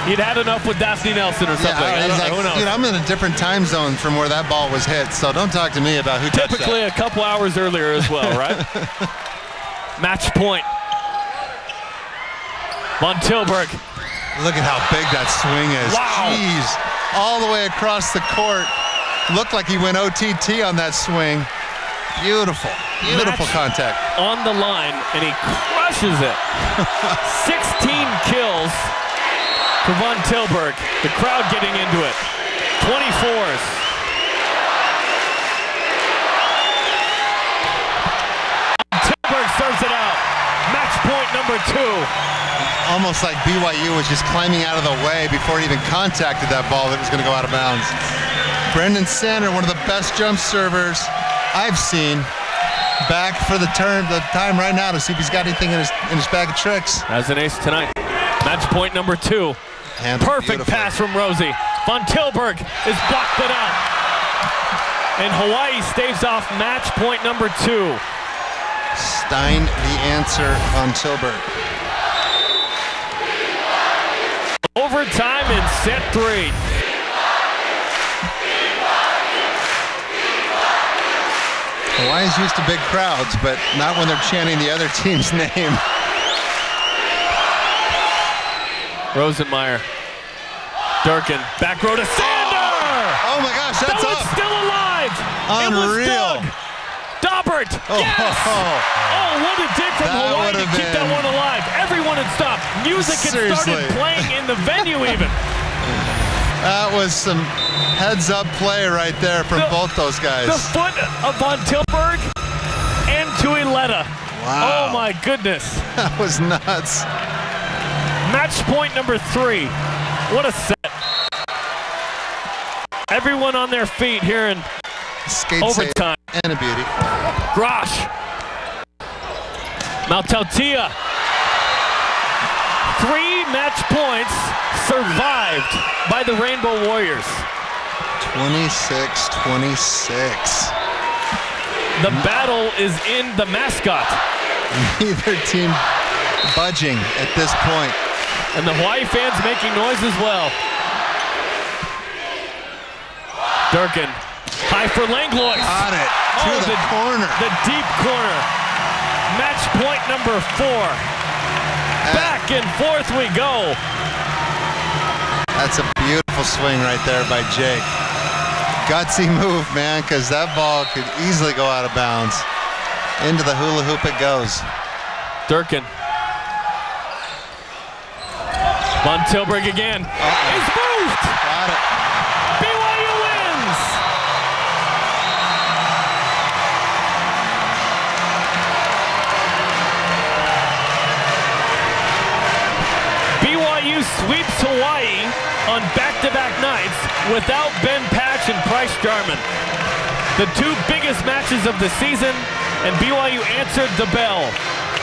he'd had enough with Daphne Nelson or something. Yeah, who knows? Dude, I'm in a different time zone from where that ball was hit, so don't talk to me about who touched that. Typically a couple hours earlier as well, right? Match point. Von Tilburg. Look at how big that swing is. Wow. Jeez. All the way across the court. Looked like he went OTT on that swing. Beautiful. Beautiful contact. On the line, and he crushes it. 16 kills for Von Tilburg. The crowd getting into it. 24s. Tilburg serves it out. Match point number 2. Almost like BYU was just climbing out of the way before it even contacted that ball that was going to go out of bounds. Brendan Sander, one of the best jump servers I've seen, back for the time right now to see if he's got anything in his bag of tricks. As an ace tonight. Match point number 2. Perfect pass from Rosie. Von Tilburg is blocked it out. And Hawaii staves off match point number 2. Stein the answer, Von Tilburg. Overtime in set 3. Hawaii's used to big crowds, but not when they're chanting the other team's name. Rosenmeyer. Durkin. Back row to Sander! Oh my gosh, that's up! Still alive! Unreal. It was Doug. Daubert! Yes! Oh, what a dig from Hawaii to keep that one alive. Everyone had stopped. Music had started playing in the venue even. That was some heads-up play right there from both those guys. The foot of Von Tilburg and Tuileta. Wow. Oh my goodness. That was nuts. Match point number 3. What a set. Everyone on their feet here in overtime. And a beauty. Grosh. Mautautia. 3 match points survived by the Rainbow Warriors. 26-26. The battle is in the mascot. Neither team budging at this point. And the Hawaii fans making noise as well. Durkin. High for Langlois. Got it. To the corner. The deep corner. Match point number 4. Back and forth we go. That's a beautiful swing right there by Jake. Gutsy move, man, because that ball could easily go out of bounds. Into the hula hoop it goes. Durkin. Von Tilburg again. He's moved. Got it. BYU wins. BYU sweeps Hawaii on back-to-back nights without Ben Patch and Bryce Jarman. The 2 biggest matches of the season And BYU answered the bell.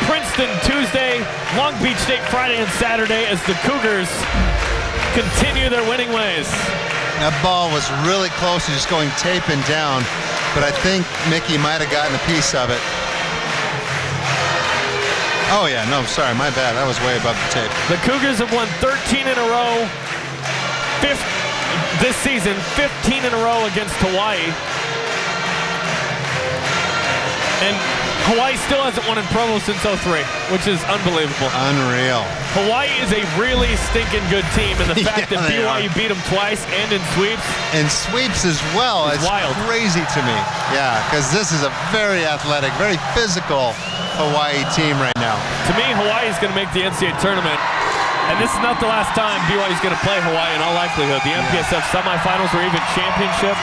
Princeton Tuesday, Long Beach State Friday and Saturday as the Cougars continue their winning ways. That ball was really close to just going taping down, but I think Mickey might have gotten a piece of it. Oh yeah, no, sorry, my bad. That was way above the tape. The Cougars have won 13 in a row this season, 15 in a row against Hawaii. And Hawaii still hasn't won in Provo since 03, which is unbelievable. Unreal. Hawaii is a really stinking good team, and the fact that BYU beat them twice and in sweeps. And sweeps as well. It's wild. Crazy to me. Yeah, because this is a very athletic, very physical Hawaii team right now. To me, Hawaii is going to make the NCAA tournament. And this is not the last time BYU is going to play Hawaii in all likelihood. The MPSF semifinals or even championship.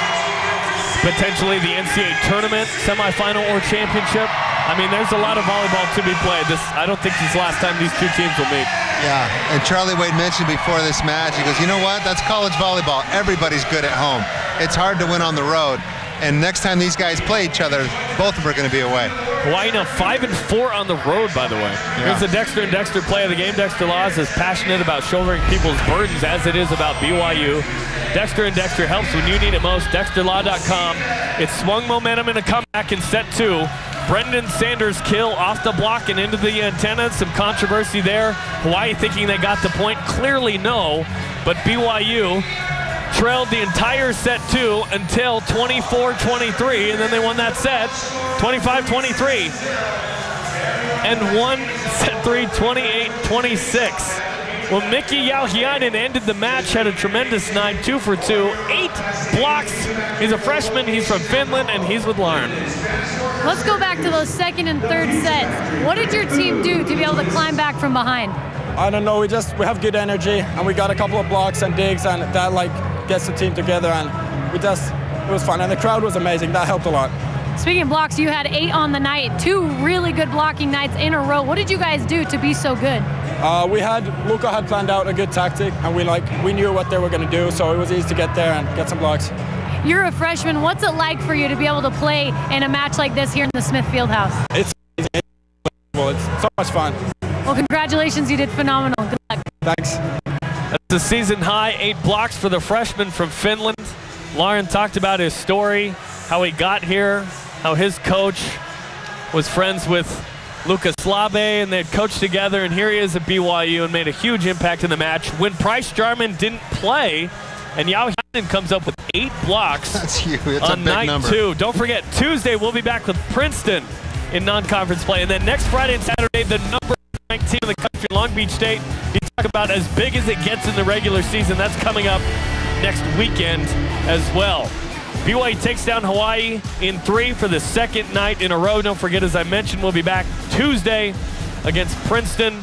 Potentially the NCAA tournament, semifinal or championship. I mean, there's a lot of volleyball to be played. I don't think this is the last time these two teams will meet. Yeah, and Charlie Wade mentioned before this match, he goes, you know what? That's college volleyball. Everybody's good at home. It's hard to win on the road. And next time these guys play each other, both of them are going to be away. Hawaii now 5-4 on the road, by the way. Yeah. Here's the Dexter and Dexter play of the game. Dexter Law is as passionate about shouldering people's burdens as it is about BYU. Dexter and Dexter helps when you need it most. DexterLaw.com. It swung momentum in a comeback in set 2. Brendan Sanders' kill off the block and into the antenna. Some controversy there. Hawaii thinking they got the point. Clearly no, but BYU trailed the entire set 2 until 24-23, and then they won that set 25-23 and won set 3 28-26. Well, Mickey Yauhiainen ended the match, had a tremendous night, 2 for 2, 8 blocks. He's a freshman, he's from Finland, and he's with Lauren. Let's go back to those second and third sets. What did your team do to be able to climb back from behind? I don't know, we have good energy, and we got a couple of blocks and digs, and that like gets the team together, and it was fun, and the crowd was amazing. That helped a lot. Speaking of blocks, you had 8 on the night, 2 really good blocking nights in a row. What did you guys do to be so good? Luca had planned out a good tactic, and we knew what they were going to do, so it was easy to get there and get some blocks. You're a freshman. What's it like for you to be able to play in a match like this here in the Smith Fieldhouse? It's amazing. It's so much fun. Well, congratulations. You did phenomenal. Good luck. Thanks. That's a season high, 8 blocks for the freshman from Finland. Lauren talked about his story, how he got here, how his coach was friends with Lukas Slabe, and they'd coached together, and here he is at BYU and made a huge impact in the match. When Price Jarman didn't play, and Yauhiainen comes up with 8 blocks. That's huge. It's on a big night number. 2. Don't forget, Tuesday we'll be back with Princeton in non-conference play, and then next Friday and Saturday, the number 9 team in the country, Long Beach State. You talk about as big as it gets in the regular season. That's coming up next weekend as well. BYU takes down Hawaii in 3 for the second night in a row. Don't forget, as I mentioned, we'll be back Tuesday against Princeton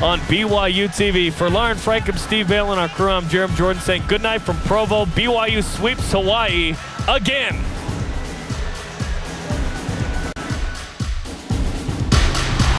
on BYU TV. For Lauren Frankham, Steve Vale, and our crew, I'm Jeremy Jordan saying good night from Provo. BYU sweeps Hawaii again.